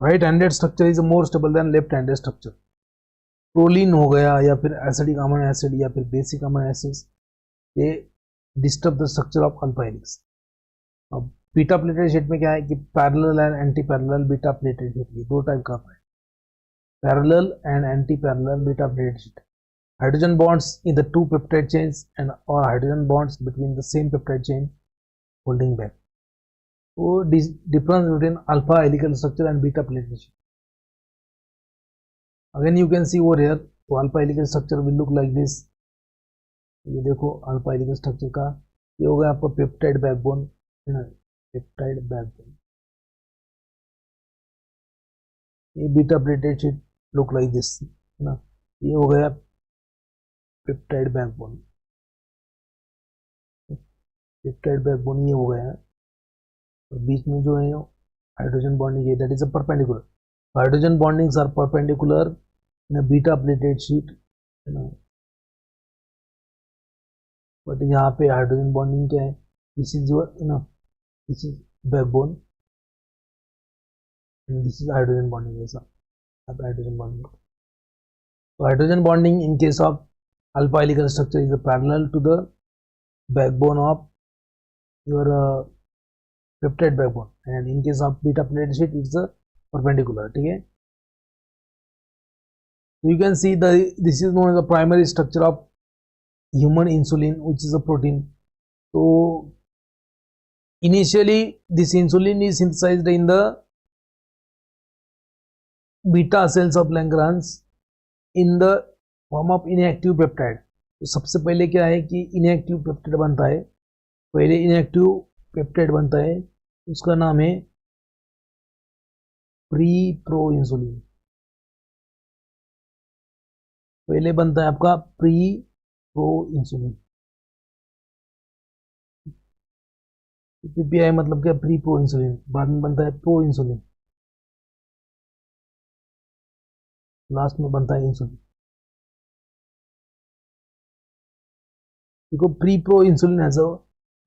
Right handed structure is more stable than left handed structure. Proline हो गया या फिर एसिडिक अमीनो एसिड या फिर बेसिक अमीनो एसिड्स, ये disturb the structure of alpha helix. अब बीटा प्लेटेड शीट में क्या है कि parallel and anti parallel beta pleated sheet, ये दो टाइप का है, parallel and anti parallel beta pleated sheet. Hydrogen bonds in the two peptide chains and और hydrogen bonds between the same peptide chain holding back. वो difference between alpha helical structure and beta plated sheet. Again you can see over here, so alpha helical structure will look like this. ये देखो alpha helical structure का ये हो गया आपका peptide backbone, peptide backbone. ये beta pleated sheet look like this, है ना. ये हो गया पेप्टाइड बैकबोन, पेप्टाइड बैकबोन ये हो गया है. और बीच में जो है हाइड्रोजन बॉन्डिंग है, that is a perpendicular. Hydrogen bondings are perpendicular in a beta pleated sheet, है ना. बट यहाँ पे हाइड्रोजन बॉन्डिंग क्या है, दिस इज योर, है ना, this is backbone and this is hydrogen bonding. ऐसा अब हाइड्रोजन बॉन्डिंग. तो hydrogen bonding in case of alpha helical structure is parallel to the backbone of your peptide backbone, and in case of beta plated sheet it's a perpendicular. ठीक है. So you can see this is known as the primary structure of human insulin, which is a protein. So initially this insulin is synthesized in the beta cells of Langerhans in the form of inactive peptide. तो सबसे पहले क्या है कि inactive peptide बनता है, पहले inactive peptide बनता है, उसका नाम है प्री प्रो इंसुलिन. पहले बनता है आपका प्री प्रो इंसुलिन. पीपीआई मतलब क्या, प्री प्रो इंसुलिन. बाद में बनता है प्रो इंसुलिन, लास्ट में बनता है इंसुलिन. देखो pre pro insulin has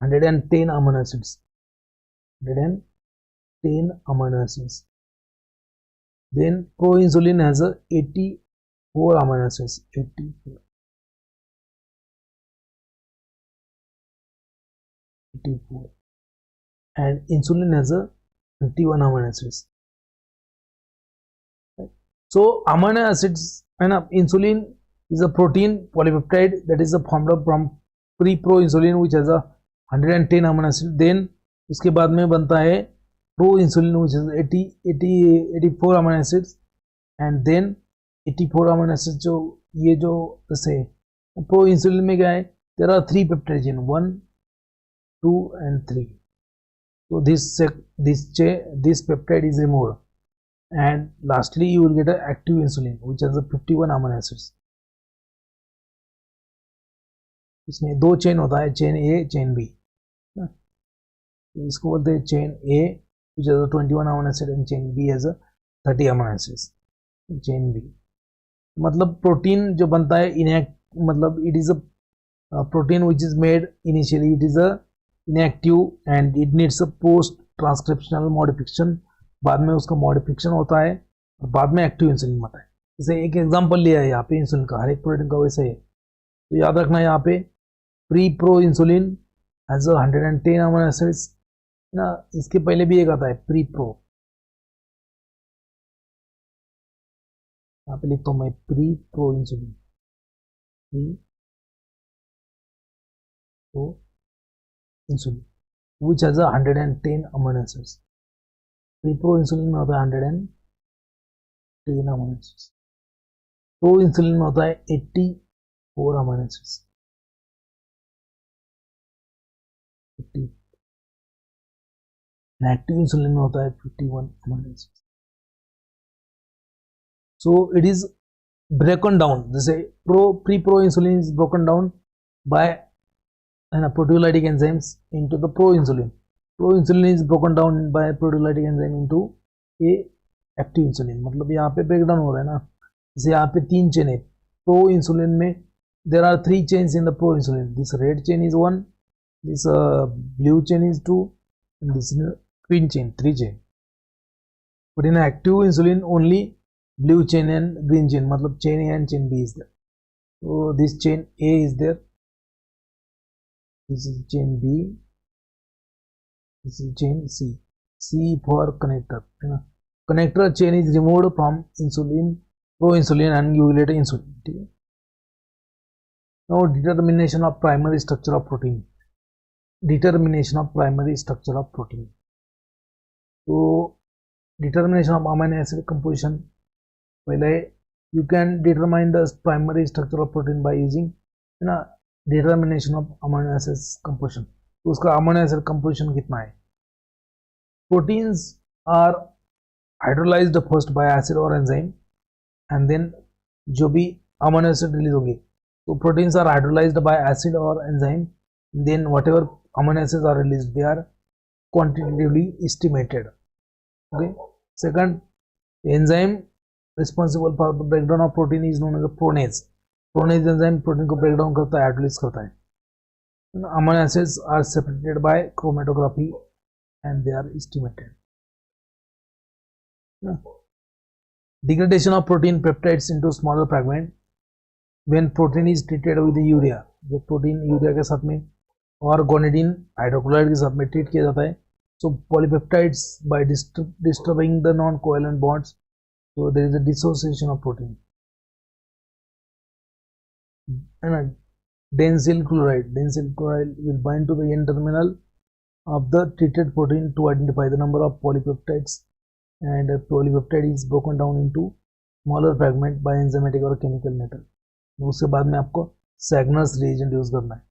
110 amino acids, 110 amino acids. Then proinsulin has 84 amino acids, 84, and insulin has 31 amino acids. So amino acids, and insulin is a protein polypeptide that is formed from pre-proinsulin which has a 110 amino acid. Then उसके बाद में बनता है pro insulin which is 84 amino acids, and then 84 amino acids जो ये जो जैसे pro insulin में क्या है, there are 3 peptide chain, 1, 2 and 3. So this peptide is removed, and lastly you will get an active insulin which has a 51 amino acids. इसमें दो chain होता है, चेन ए चेन बी. इसको बोलते हैं chain A which has a 21 amino acid and chain B has a 30 amino acids. Chain B मतलब protein जो बनता है इनएक्ट, मतलब it is a protein which is made initially, it is a inactive and it needs a post transcriptional modification. बाद में उसका modification होता है और बाद में एक्टिव इंसुलिन बनता है. जैसे एक एग्जांपल लिया है यहाँ पे इंसुलिन का, हर एक प्रोटीन का वैसे है. तो याद रखना यहाँ पे pre pro insulin has 110 amino acids ना. इसके पहले भी एक आता है प्री प्रो, यहाँ पे लिखता हूँ मैं प्री प्रो इंसुलिन, तो insulin which has 110 amino acids, pro insulin में होता है 110 अमीनो एसिड्स, प्रो इंसुलिन में होता है 84 अमीनो एसिड्स, 80, एक्टिव इंसुलिन में होता है 51 amino acids. So it is broken down. जैसे pre-pro insulin is broken down by proteolytic enzymes into the pro-insulin. Pro-insulin is broken down by proteolytic enzyme into a active insulin. मतलब यहाँ पे breakdown हो रहा है ना. जैसे यहाँ पे 3 चेन है pro-insulin में. There are 3 chains in the pro-insulin. This red chain is 1, this blue chain is 2, and this green chain 3 chain. But in active insulin only blue chain and green chain, मतलब chain A and chain B is there. So this chain A is there, this is chain B, this is chain C. C for connector, है ना. Connector chain is removed from insulin, pro-insulin and you will get insulin. ठीक है. Now determination of primary structure of protein. Determination of primary structure of protein. So determination of amino acid composition. पहले you can determine the primary structure of protein by using determination of amino acid composition. तो उसका amino acid composition कितना है? Proteins are hydrolyzed first by acid or enzyme and then जो भी amino acid release होगी, तो proteins are hydrolyzed by acid or enzyme, then whatever amino acids are released they are quantitatively estimated. Okay. Second, enzyme responsible for the breakdown of protein is known as a pronase. Pronase enzyme protein को breakdown करता है, hydrolyze करता है. Amino acids are separated by chromatography and they are estimated. Degradation of protein peptides into smaller fragment when protein is treated with the urea. जब protein urea के साथ में और gonadine hydrochloride के साथ में treat किया जाता है, so polypeptides by disturbing the non-covalent bonds. So there is a dissociation of protein. And densyl chloride will bind to the N terminal of the treated protein to identify the number of polypeptides, and a polypeptide is broken down into smaller fragment by enzymatic or chemical method. उसके बाद में आपको Sanger reagent use करना है.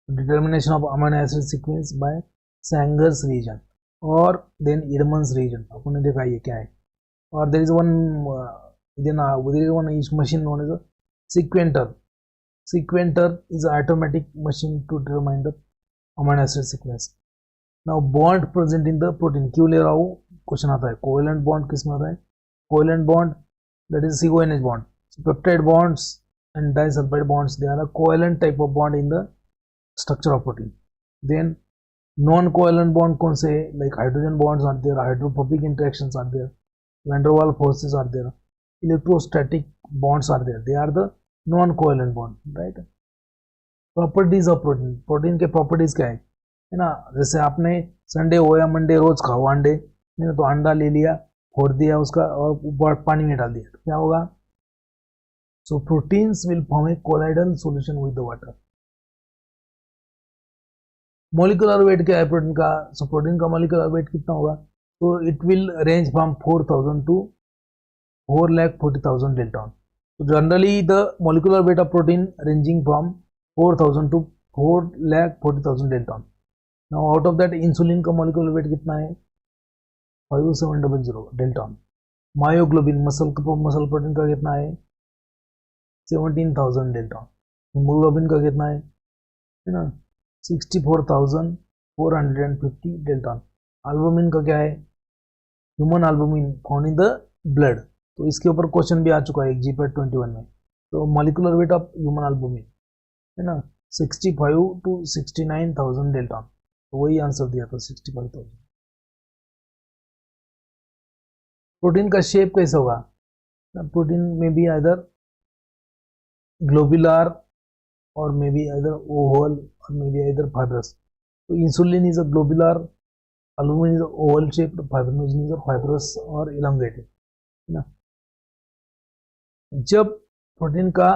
Determination of amino acid sequence by Sanger reagent और then Edmonds reagent. आपने देखा ये क्या है. Or there is one machine known as a sequenter. Sequenter is an automatic machine to determine the amino acid sequence. Now bond present in the protein. क्यों ले रहा हूँ? क्वेश्चन आता है. कोवेलेंट बॉन्ड किसमें आता है? Covalent bond, that is CONH bond. So peptide bonds and disulfide bonds, they are a covalent type of bond in the structure of protein. Then non-covalent bond कौन से? Like hydrogen bonds are there, hydrophobic interactions are there, van der Waals forces are there, electrostatic bonds are there. They are the non-covalent bond, right? Properties of protein. Protein के properties क्या है ना? जैसे आपने Sunday हो या Monday रोज खाओ अंडे, नहीं तो अंडा ले लिया, फोड़ दिया उसका और ऊपर पानी में डाल दिया, तो क्या होगा? So proteins will form a colloidal solution with the water. Molecular weight क्या है प्रोटीन का? So प्रोटीन का molecular weight कितना होगा? So it will range from 4,000 to 4,40,000 Dalton. So generally the molecular weight of protein ranging from 4,000 to 4,40,000 Dalton. Now out of that insulin का molecular weight कितना है? 5700 Dalton. Myoglobin muscle protein का कितना है? 17,000 Dalton. Hemoglobin का कितना है ना? 64,450 Dalton. Albumin का क्या है? Human albumin found in the blood. तो इसके ऊपर क्वेश्चन भी आ चुका है GPAT 21 में. तो molecular weight of human albumin है ना 65 to 69,000 Dalton. तो वही आंसर दिया था 65,000. प्रोटीन का शेप कैसा होगा? प्रोटीन में भी आइदर ग्लोबुलर और मे बी आइदर ओवल और मे बी आइदर फाइब्रस. तो insulin is a globular, albumin is oval shaped, fibrinogen is fibrous or elongated, है ना. जब प्रोटीन का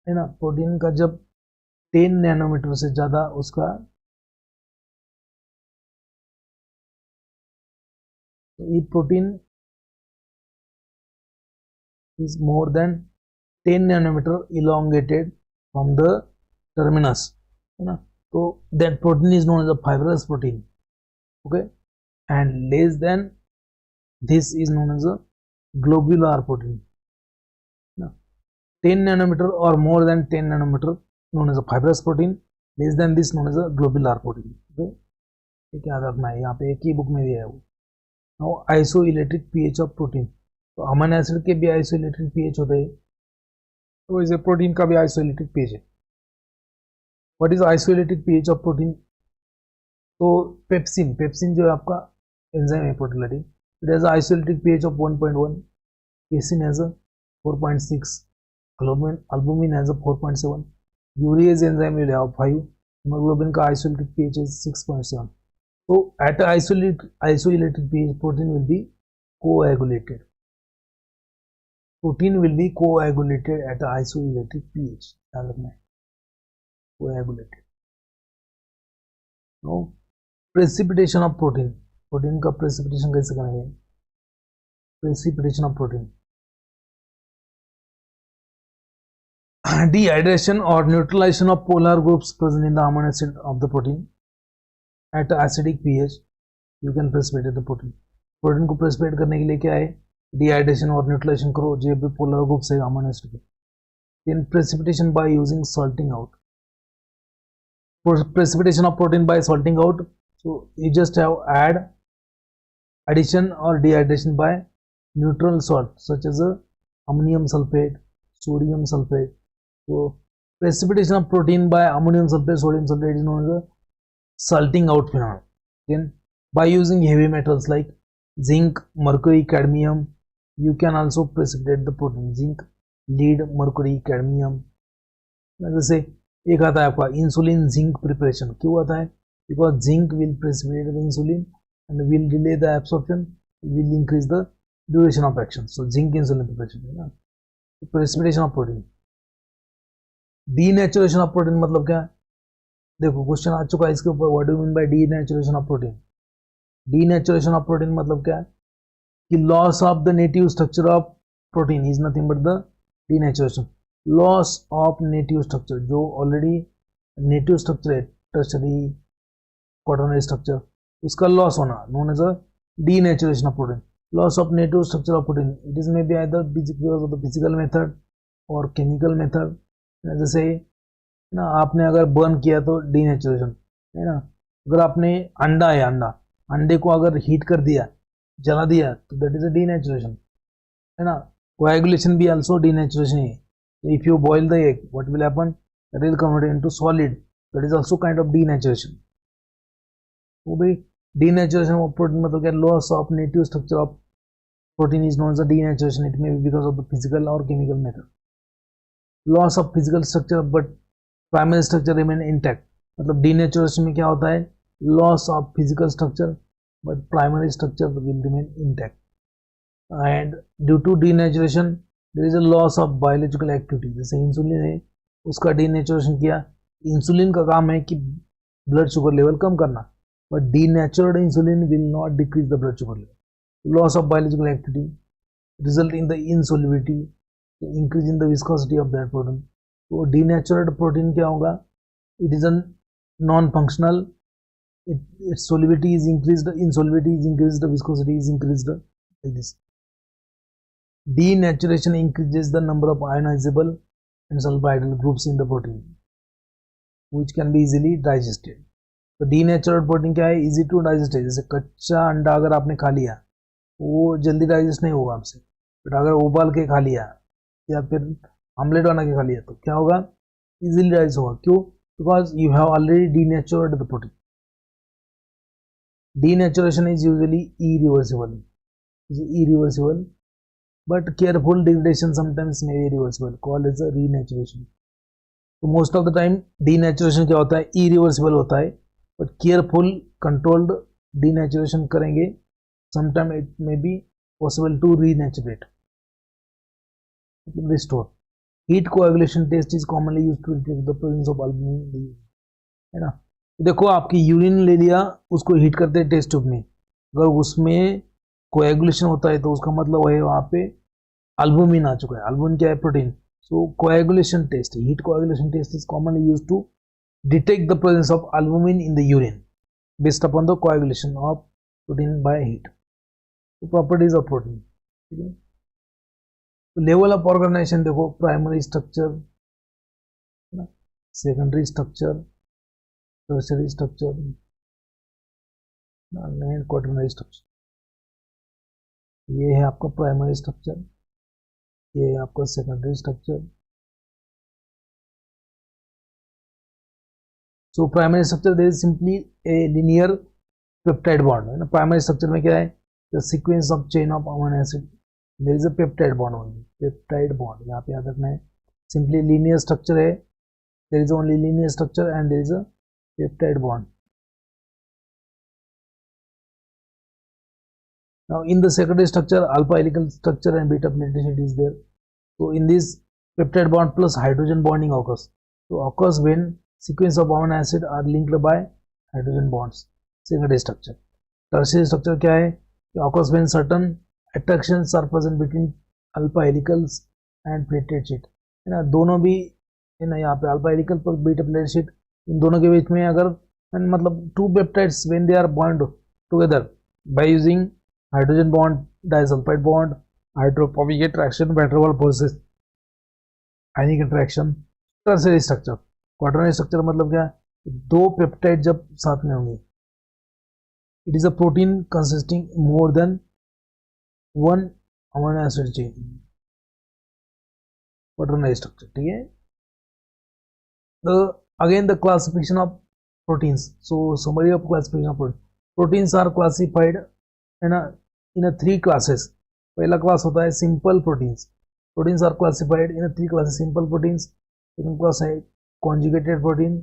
है ना, प्रोटीन का जब 10 नैनोमीटर से ज़्यादा उसका ये protein is more than 10 nanometer elongated from the terminus, है ना, तो that protein is known as a fibrous protein, okay, and less than this is known as a globular protein, ना, 10 nanometer or more than 10 nanometer known as a fibrous protein, less than this known as a globular protein, okay, ये याद रखना है, यहाँ पे एक ही book में दिया है वो. Now isoelectric pH of protein, तो अमीनो एसिड के भी आइसोइलेटेड पीएच होते हैं, तो इसे प्रोटीन का भी आइसोइलेटेड पीएच है. What is isoelectric pH of protein? तो पेप्सिन जो है आपका एंजाइम है proteolytic, it has isoelectric pH of 1.1, casein has a 4.6, albumin has a 4.7, urease enzyme will have 5, haemoglobin का आइसोइलेटेड पीएच इज 6.7. तो at isoelectric pH protein will be coagulated. Protein will be coagulated at isoelectric pH. ध्यान रखना है, coagulated. Now precipitation of protein. Protein का precipitation कैसे करेंगे? Precipitation of protein. Dehydration or neutralization of polar groups present in the amino acid of the protein at acidic pH. You can precipitate the protein. Protein को precipitate करने के लिए क्या है? Dehydration और न्यूट्रलाइजेशन करो जो भी पोलर ग्रुप्स है अमीनो एसिड के. Then precipitation by using salting out. Precipitation of protein by salting out, so you just have addition और dehydration by neutral salt such as ammonium sulphate, sodium sulphate. तो precipitation of protein by ammonium sulphate, sodium sulphate is known as salting out phenomenon. Then by using heavy metals like zinc, mercury, cadmium, you can also precipitate the protein. Zinc, lead, mercury, cadmium. जैसे एक आता है आपका insulin zinc preparation. क्यों आता है? Because zinc will precipitate the insulin and will delay the absorption, will increase the duration of action. So zinc insulin preparation है ना. Precipitation of protein. Denaturation of protein मतलब क्या है? देखो क्वेश्चन आ चुका है इसके ऊपर. What do you mean by denaturation of protein? Denaturation of protein मतलब क्या है कि loss of the native structure of protein is nothing but the denaturation. Loss of native structure, जो ऑलरेडी नेटिव स्ट्रक्चर है, टर्शरी क्वाटरनरी स्ट्रक्चर, उसका loss होना known as a denaturation of protein. Loss of native structure of protein, it is may be either because of the physical method और chemical method. जैसे ना आपने अगर burn किया तो डीनेचुरेशन है ना. अगर आपने अंडा है, अंडे को अगर हीट कर दिया, जला दिया, तो दैट इज अ डीनेचुरेशन है ना. कोएगुलेशन भी आल्सो डीनेचुरेशन है. If you boil the egg, what will happen? That will convert into solid, that is also kind of denaturation. वो भी डीनेचुरेशन ऑफ प्रोटीन मतलब क्या? Loss of native structure of protein is known as a denaturation. It may be because of the physical और chemical method. Loss of physical structure but primary structure remain intact. मतलब denaturation में क्या होता है? Loss of physical structure but primary structure will remain intact. And due to denaturation there is a loss of biological activity. जैसे insulin है, उसका denaturation किया. Insulin का काम है कि ब्लड शुगर लेवल कम करना, but denatured insulin will not decrease the blood sugar level. Loss of biological activity result in the insolubility, increase in the viscosity of that protein. तो डीनेचुर्ड प्रोटीन क्या होगा? It is a non functional. Its solubility is increased, insolubility is increased, viscosity is increased, like this. Denaturation increases the number of ionizable and sulfhydryl groups in the protein, which can be easily digested. तो denatured protein क्या है? Easy to digest है. जैसे कच्चा अंडा अगर आपने खा लिया, वो जल्दी डाइजेस्ट नहीं होगा आपसे. बट अगर उबाल के खा लिया या फिर ऑमलेट बना के खा लिया तो क्या होगा? इजीली डाइजेस्ट होगा. क्यों? Because you have already denatured the protein. Denaturation is usually irreversible, but careful degradation sometimes may be reversible, called as a renaturation. तो most of the time denaturation क्या होता है? irreversible होता है, but careful controlled denaturation करेंगे, sometime it may be possible to renaturate, restore. Heat coagulation test is commonly used to detect the presence of albumin, है ना। देखो आपकी यूरिन ले लिया, उसको हीट करते हैं टेस्ट ट्यूब में, अगर उसमें कोएगुलेशन होता है तो उसका मतलब है वहाँ पे एल्बुमिन आ चुका है। एल्बुमिन क्या है? Protein. So coagulation test, heat coagulation test is commonly used to detect the presence of albumin in the urine based upon the coagulation of protein by heat. So properties of protein, ठीक है। तो level of organisation देखो, primary structure, secondary structure, tertiary structure and quaternary structure. ये है आपका primary structure, ये है आपका secondary structure. So primary structure there is simply a linear peptide bond, है ना। प्राइमरी स्ट्रक्चर में क्या है? The sequence of chain of amino acid, there is a peptide bond only, peptide bond यहाँ पे याद रखना है। Simply linear structure है, there is only linear structure and there is a peptide bond. Now in the secondary structure, alpha helical structure and beta plated sheet is there. So in this peptide bond plus hydrogen bonding occurs. So occurs when sequence of amino acid are linked by hydrogen bonds. Secondary structure. Tertiary structure क्या है? Occurs when certain attractions are present between alpha helicals and plated sheet, है ना। दोनों भी है ना, यहाँ पे alpha helical पर beta plated sheet, इन दोनों के बीच में अगर मतलब two peptides when they are bound together by using hydrogen bond, disulfide bond, hydrophobic attraction, van der Waals process, ionic attraction. Tertiary structure. Quaternary structure मतलब क्या? दो पेप्टाइड जब साथ में होंगे, it is a protein consisting more than one amino acid chain, quaternary structure, ठीक है। Again the classification of proteins. So summary of classification of protein. Proteins are classified, है ना, इन 3 क्लासेस। पहला क्लास होता है simple proteins. Proteins are classified in 3 classes, simple proteins, second class है conjugated protein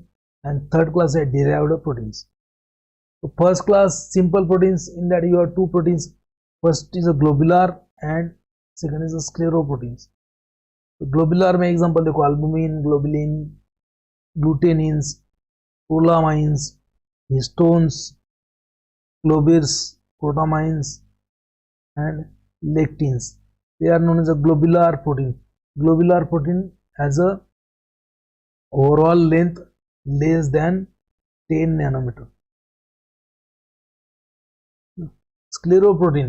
and third class है derived proteins. So first class simple proteins, in that you have 2 proteins. First is a globular and second is a scleroproteins. So globular में example देखो, albumin, globulin, gluteinins, prolamines, histones, globules, protamines and lectins. They are known as a globular protein. Globular protein has a overall length less than 10 nanometer. Scleroprotein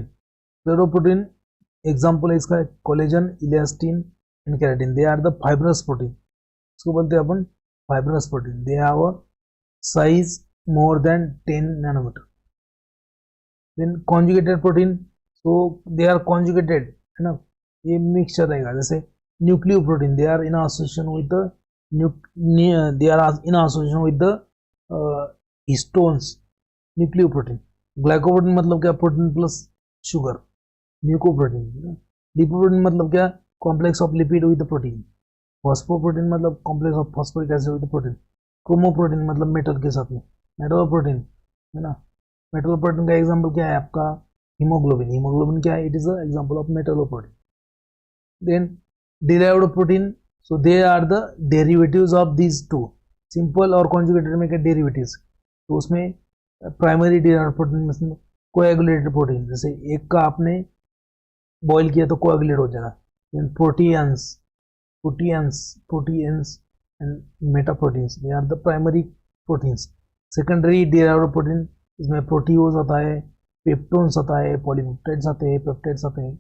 example है इसका collagen, elastin and keratin. They are the fibrous protein. इसको बोलते हैं अपन fibrous protein. They have a size more than 10 nanometer. Then conjugated protein, so they are conjugated, है ना, ये mixture रहेगा। जैसे nucleoprotein, they are in association with the they are in association with the histones, nucleoprotein. Glycoprotein मतलब क्या? Protein plus sugar, mucoprotein. Lipoprotein मतलब क्या? Complex of lipid with protein. Phosphoprotein मतलब complex of phosphoric acid with protein. Chromoprotein मतलब metal के साथ में। मेटलोप्रोटीन, है ना। मेटलोप्रोटीन का एग्जांपल क्या है आपका? हीमोग्लोबिन। हीमोग्लोबिन क्या है? It is a example of metalloprotein. Then derived protein, so they are the derivatives of these two. Simple और कॉन्जुगेटेड में क्या डेरिवेटिव्स? तो उसमें प्राइमरी derived प्रोटीन में कोएगुलेटेड प्रोटीन, जैसे एक का आपने बॉईल किया तो कोएगुलेट हो जाएगा। Proteins and metaproteins, they are the primary proteins. Secondary derived protein, इसमें प्रोटीओज आता है, पेप्टोन्स आता है, पॉलीपेप्टाइड्स आते हैं, पेप्टाइड्स आते हैं।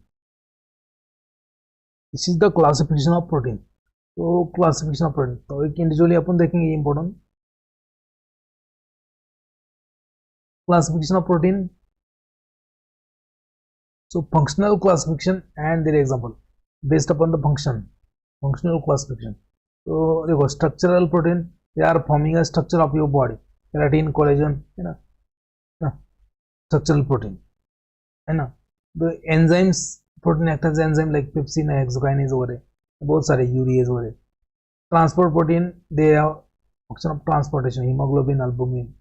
This is the classification of protein. तो क्लासिफिकेशन ऑफ प्रोटीन तो एक इंडिविजुअली अपन देखेंगे, important classification of protein. So functional classification and their example based upon the functional classification. तो देखो, structural protein, they are forming a structure of your body, keratin, collagen, है ना, structural protein, है ना। The enzymes protein act as enzyme like pepsin, hexokinase वगैरह, बहुत सारे urease वगैरह। Transport protein, they have function of transportation, haemoglobin, albumin.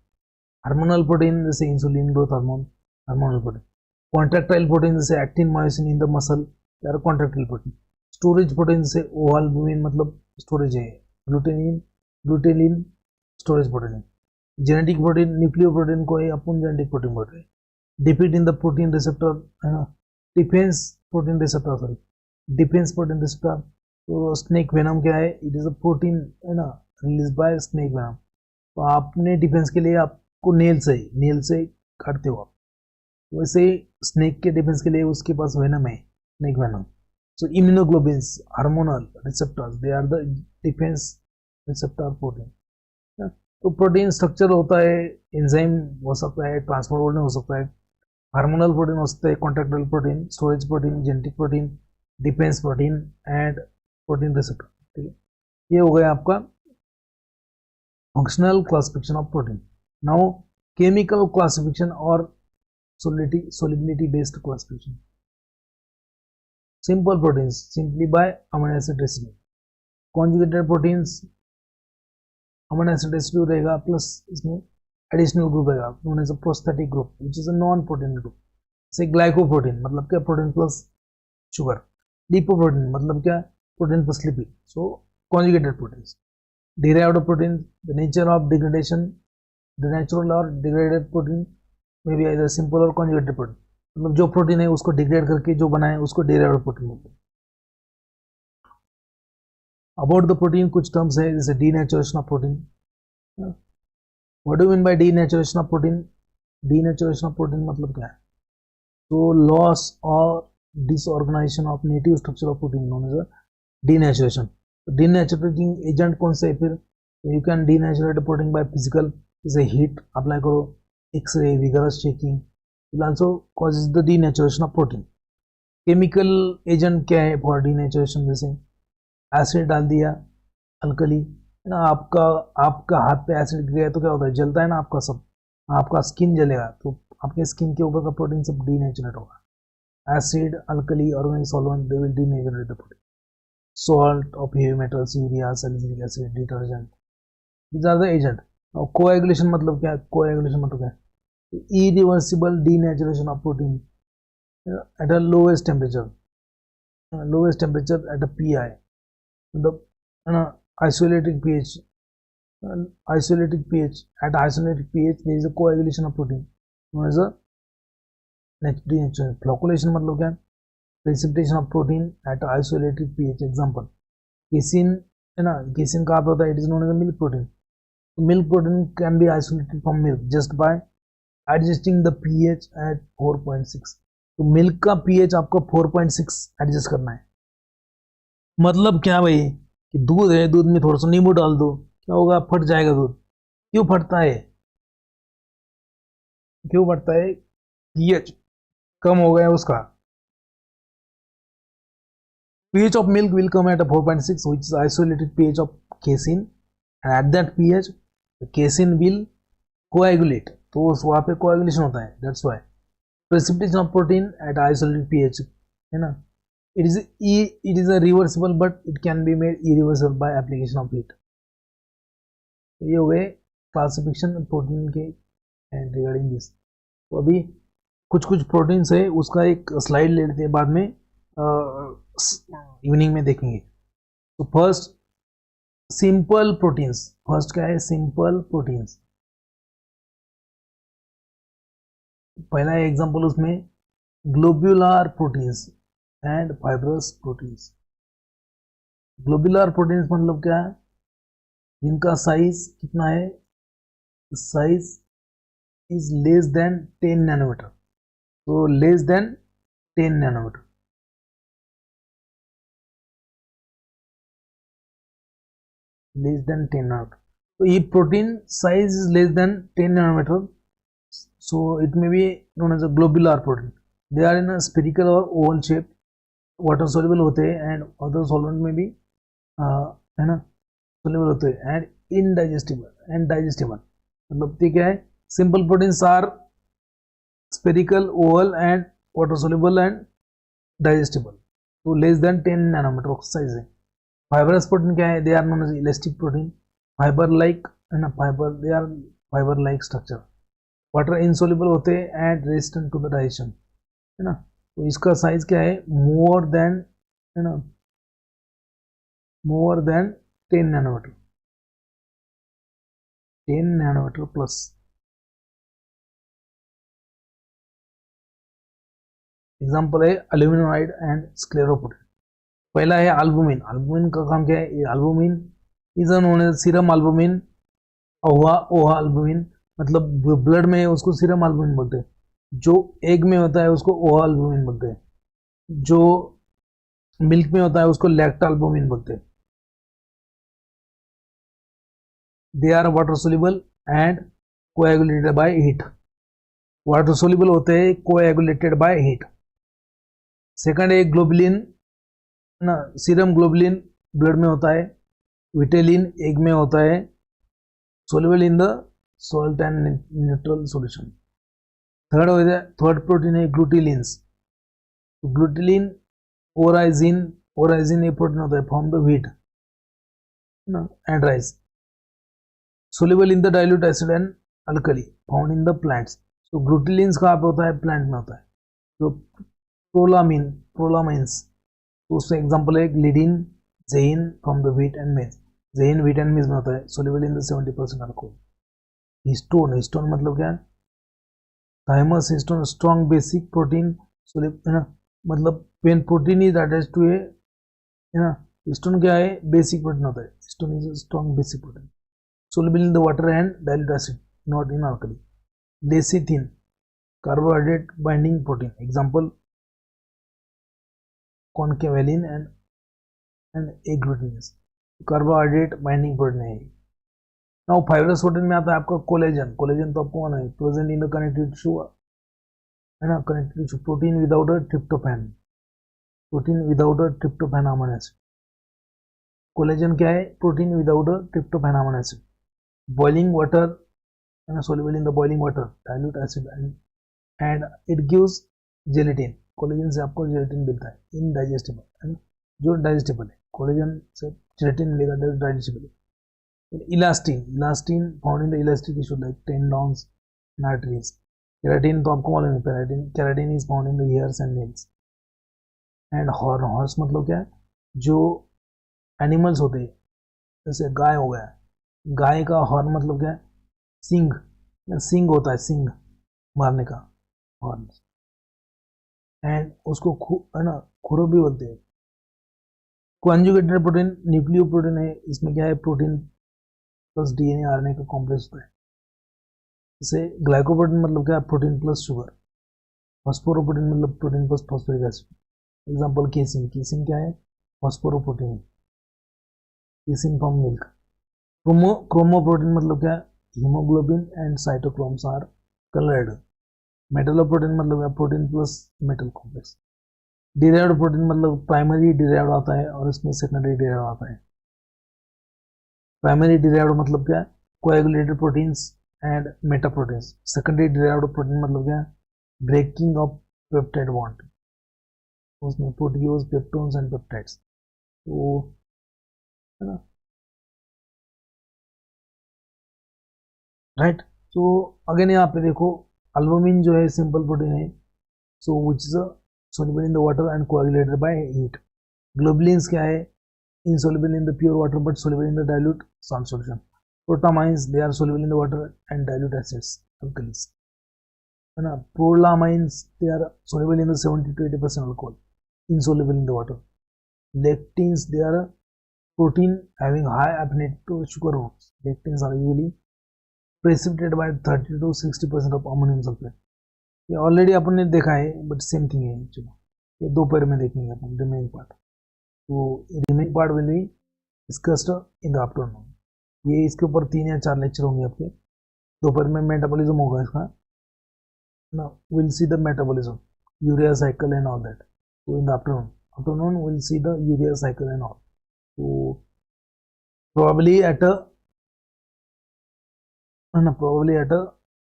Hormonal protein जैसे insulin, growth hormone, hormonal protein. Contractile protein जैसे actin, myosin in the muscle, they are contractile protein. Storage protein से ovalbumin मतलब storage है, glutelin storage protein है, genetic protein nucleoprotein को अपन genetic protein बोल रहे हैं, defeat in the protein receptor है ना, defence protein receptor sorry defence protein receptor. तो स्नेक वेनम क्या है, इट इज अ प्रोटीन है ना रिलीज बाय स्नेक वेनम। तो आपने डिफेंस के लिए आपको नेल से काटते हो आप, वैसे स्नेक के डिफेंस के लिए उसके पास वेनम है, snake venom. So immunoglobins hormonal receptors they are the defence receptor protein. तो प्रोटीन स्ट्रक्चर होता है, एंजाइम हो सकता है, ट्रांसपोर्ट हो सकता है, हार्मोनल प्रोटीन हो सकता है, contractile protein, storage protein, genetic protein, defence protein and protein receptor. ठीक है, ये हो गया आपका functional classification of protein. Now chemical classification और solubility based classification. Simple proteins simply by amino acid residue. Conjugated proteins amino acid residue रहेगा plus इसमें additional group रहेगा known as a prosthetic group which is a non protein group. से glycoprotein मतलब क्या, protein plus sugar, lipoprotein मतलब क्या, protein plus lipid. So conjugated proteins, derived protein, the nature of degradation, the natural or degraded protein may be either simple और conjugated protein, मतलब जो protein है उसको डिग्रेड करके जो बनाए उसको डेरिवेटिव प्रोटीन बोलते हैं। अबाउट द प्रोटीन कुछ टर्म्स है जैसे denaturation of protein. What do mean by denaturation of protein? Denaturation of protein मतलब क्या है? तो लॉस और disorganisation of native structure of protein known as denaturation. Denaturing agent कौन से है फिर? You can denature protein by physical, जैसे हीट अप्लाई करो, X-ray, vigorous shaking will also causes the denaturation of protein. Chemical agent क्या है for denaturation? जैसे acid डाल दिया, अल्कली है ना, आपका हाथ पे एसिड गिर गया तो क्या होता है, जलता है ना आपका सब, आपका स्किन जलेगा तो आपके स्किन के ऊपर का प्रोटीन सब डीनेचुरेट होगा। Acid, alkali, organic solvent they will denature the protein. Salt of heavy metals, urea, salicylic acid, detergent, these are the agent. Now coagulation मतलब क्या है? कोएगुलेशन मतलब क्या है? Irreversible denaturation of protein at a lowest temperature at a PI, the isolated pH, at isolated pH there is a coagulation of protein known as a denaturation. Flocculation मतलब क्या है? Precipitation of protein at isolated pH. Example casein है ना, casein कहाँ पे होता है? It is known as a milk protein. Milk protein can be isolated from milk just by adjusting the pH at 4.6. तो मिल्क का pH आपको 4.6 adjust करना है। मतलब क्या भाई कि दूध है, दूध में थोड़ा सा नींबू डाल दो, क्या होगा? फट जाएगा दूध। क्यों फटता है? pH कम हो गया उसका। pH of milk will come at a 4.6 which is isolated pH of casein, and at that pH the casein will coagulate. तो वहाँ पे कोएगुलेशन होता है, that's why precipitation of protein at isolated pH है ना, it is a reversible but it can be made irreversible by application of heat. तो ये हो गए क्लासिफिकेशन प्रोटीन के एंड रिगार्डिंग दिस। तो अभी कुछ प्रोटीन्स है उसका एक स्लाइड ले लेते हैं, बाद में इवनिंग में देखेंगे। तो फर्स्ट सिंपल प्रोटीन्स, फर्स्ट क्या है? Simple proteins. पहला एग्जांपल उसमें globular proteins and fibrous proteins. Globular proteins मतलब क्या है? जिनका साइज कितना है? Size is less than 10 nanometre. तो less than 10 nanometre, less than 10 nanometre. तो ये protein size is less than 10 nanometre, so it may be known as a globular protein. They are in a spherical or oval shape, water soluble होते हैं and other solvent में भी है ना soluble होते हैं, and indigestible and digestible। मतलब ये क्या है? Simple proteins are spherical, oval and water soluble and digestible, तो less than 10 nanometer size है। Fibrous protein क्या है? They are known as elastic protein, fiber like है ना, they are fiber like structure, water insoluble होते हैं and resistant to the digestion है ना। तो इसका साइज क्या है? मोर देन है ना more than 10 nanometer, 10 nanometer plus. Example है अल्यूमिनोइड एंड स्क्लेरोप्रोटीन. पहला है अल्बुमिन. अल्बुमिन का काम क्या है? Albumin is known as serum albumin, ओहा अल्बुमिन. मतलब ब्लड में उसको सीरम अल्बुमिन बोलते हैं. जो एग में होता है उसको ओहा अल्बुमिन बोलते हैं. जो मिल्क में होता है उसको लैक्टा अल्बुमिन बोलते हैं. They are water soluble and coagulated by heat. Water soluble होते हैं, कोएगुलेटेड बाय हीट. सेकंड है ग्लोबुलिन ना, सीरम ग्लोबुलिन ब्लड में होता है, विटेलिन एग में होता है, soluble in the salt and neutral solution. Third protein है ग्लूटिलिन्स. ग्लूटिलिन ओराइजिन, ओराइजिन ये प्रोटीन होता है from the wheat and rice. Soluble in the dilute acid and alkali found in the plants. तो ग्लूटिलिन्स कहाँ पे होता है? प्लांट में होता है. तो प्रोलामाइंस, तो उसका एग्जांपल है gliadin, zein from the wheat and maize. Zein wheat and maize में होता है, soluble in the 70% alcohol. Histone, histone मतलब क्या है? Thymus histone, strong basic protein, है ना, मतलब when protein is attached to a, है ना, हिस्टोन क्या है? बेसिक प्रोटीन होता है. Histone is strong basic protein. Soluble in the water and dilute acid, not in alkali. Lecithin, carbohydrate binding protein. Example concanavalin and agglutinins, carbohydrate binding protein है. Now fibrous protein में आता है आपका collagen. Collagen तो आपको है present in the connective tissue, है ना, connective tissue. Protein without a tryptophan, protein without a tryptophan amino acid. Collagen क्या है? Protein without a tryptophan amino acid. Boiling water, है ना, soluble in the boiling water, dilute acid and it gives gelatin. Collagen से आपको gelatin मिलता है, indigestible, है ना, जो डाइजेस्टिबल है. कोलेजन से जेलेटिन मिलेगा, डाइजेस्टिबल है. Elastin, elastin found in the elastic tissue like tendons and arteries. Keratin तो आपको मालूम है, keratin, keratin is found in the hairs and nails. And horn, horse मतलब क्या है? जो एनिमल्स होते हैं, जैसे गाय हो गया, गाय का हॉर्न मतलब क्या है? सिंग, सिंग होता है, सिंग मारने का हॉर्न. एंड उसको है ना, खुरो भी बोलते हैं. कॉन्जुगेटेड प्रोटीन न्यूक्लियो प्रोटीन है. इसमें क्या है? प्रोटीन प्लस डीएनए आरएनए का कॉम्प्लेक्स होता है. जैसे ग्लाइकोप्रोटीन मतलब क्या है? Protein plus sugar. फॉस्फोरोप्रोटीन मतलब protein plus phosphoric acid. Example casein, casein क्या है? Phosphoprotein, casein from milk. Chromoprotein मतलब क्या है? Haemoglobin and cytochromes are coloured. Metalloprotein मतलब protein plus metal complex. Derived protein मतलब प्राइमरी डिराइव्ड आता है और इसमें सेकेंडरी डिराइव्ड आता है. प्राइमरी डिराइव्ड मतलब क्या है? Coagulated proteins and Meta proteins. Secondary derived protein मतलब क्या है? ब्रेकिंग ऑफ पेप्टाइड बॉन्ड, उसमें प्रोटीओज, पेप्टोन्स एंड पेप्टाइड्स. तो है ना, राइट. तो अगेन यहाँ पे देखो, अल्बुमिन जो है सिंपल प्रोटीन है, so which is soluble in the water and coagulated by heat. Globulins क्या है? Insoluble in the pure water but soluble in the dilute salt solution. Protamines, they are soluble in the water and dilute acids, alkalis, है ना. Prolamines, they are soluble in the 70 to 80% alcohol, insoluble in the water. Lectins, they are a protein having high affinity to sugar roots. Lectins are usually precipitated by 30 to 60% of ammonium sulfate. ये already अपन ने देखा है, but same thing है. चलो ये दोपहर में देखेंगे अपन रिमेनिंग पार्ट. तो remaining part will be discussed in the afternoon. ये इसके ऊपर 3 या 4 लेक्चर होंगे आपके. दोपहर में मेटाबॉलिज्म होगा इसका ना. Will see the metabolism, urea cycle and all that. तो in the afternoon will see the urea cycle and all. तो प्रोबेबली एट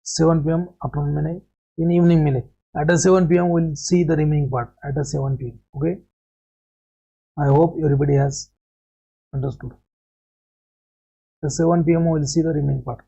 7 PM आफ्टरनून में नहीं, in evening मिले. At 7 PM we'll see the remaining part at 7 PM. Okay, I hope everybody has understood. At 7 PM we'll see the remaining part.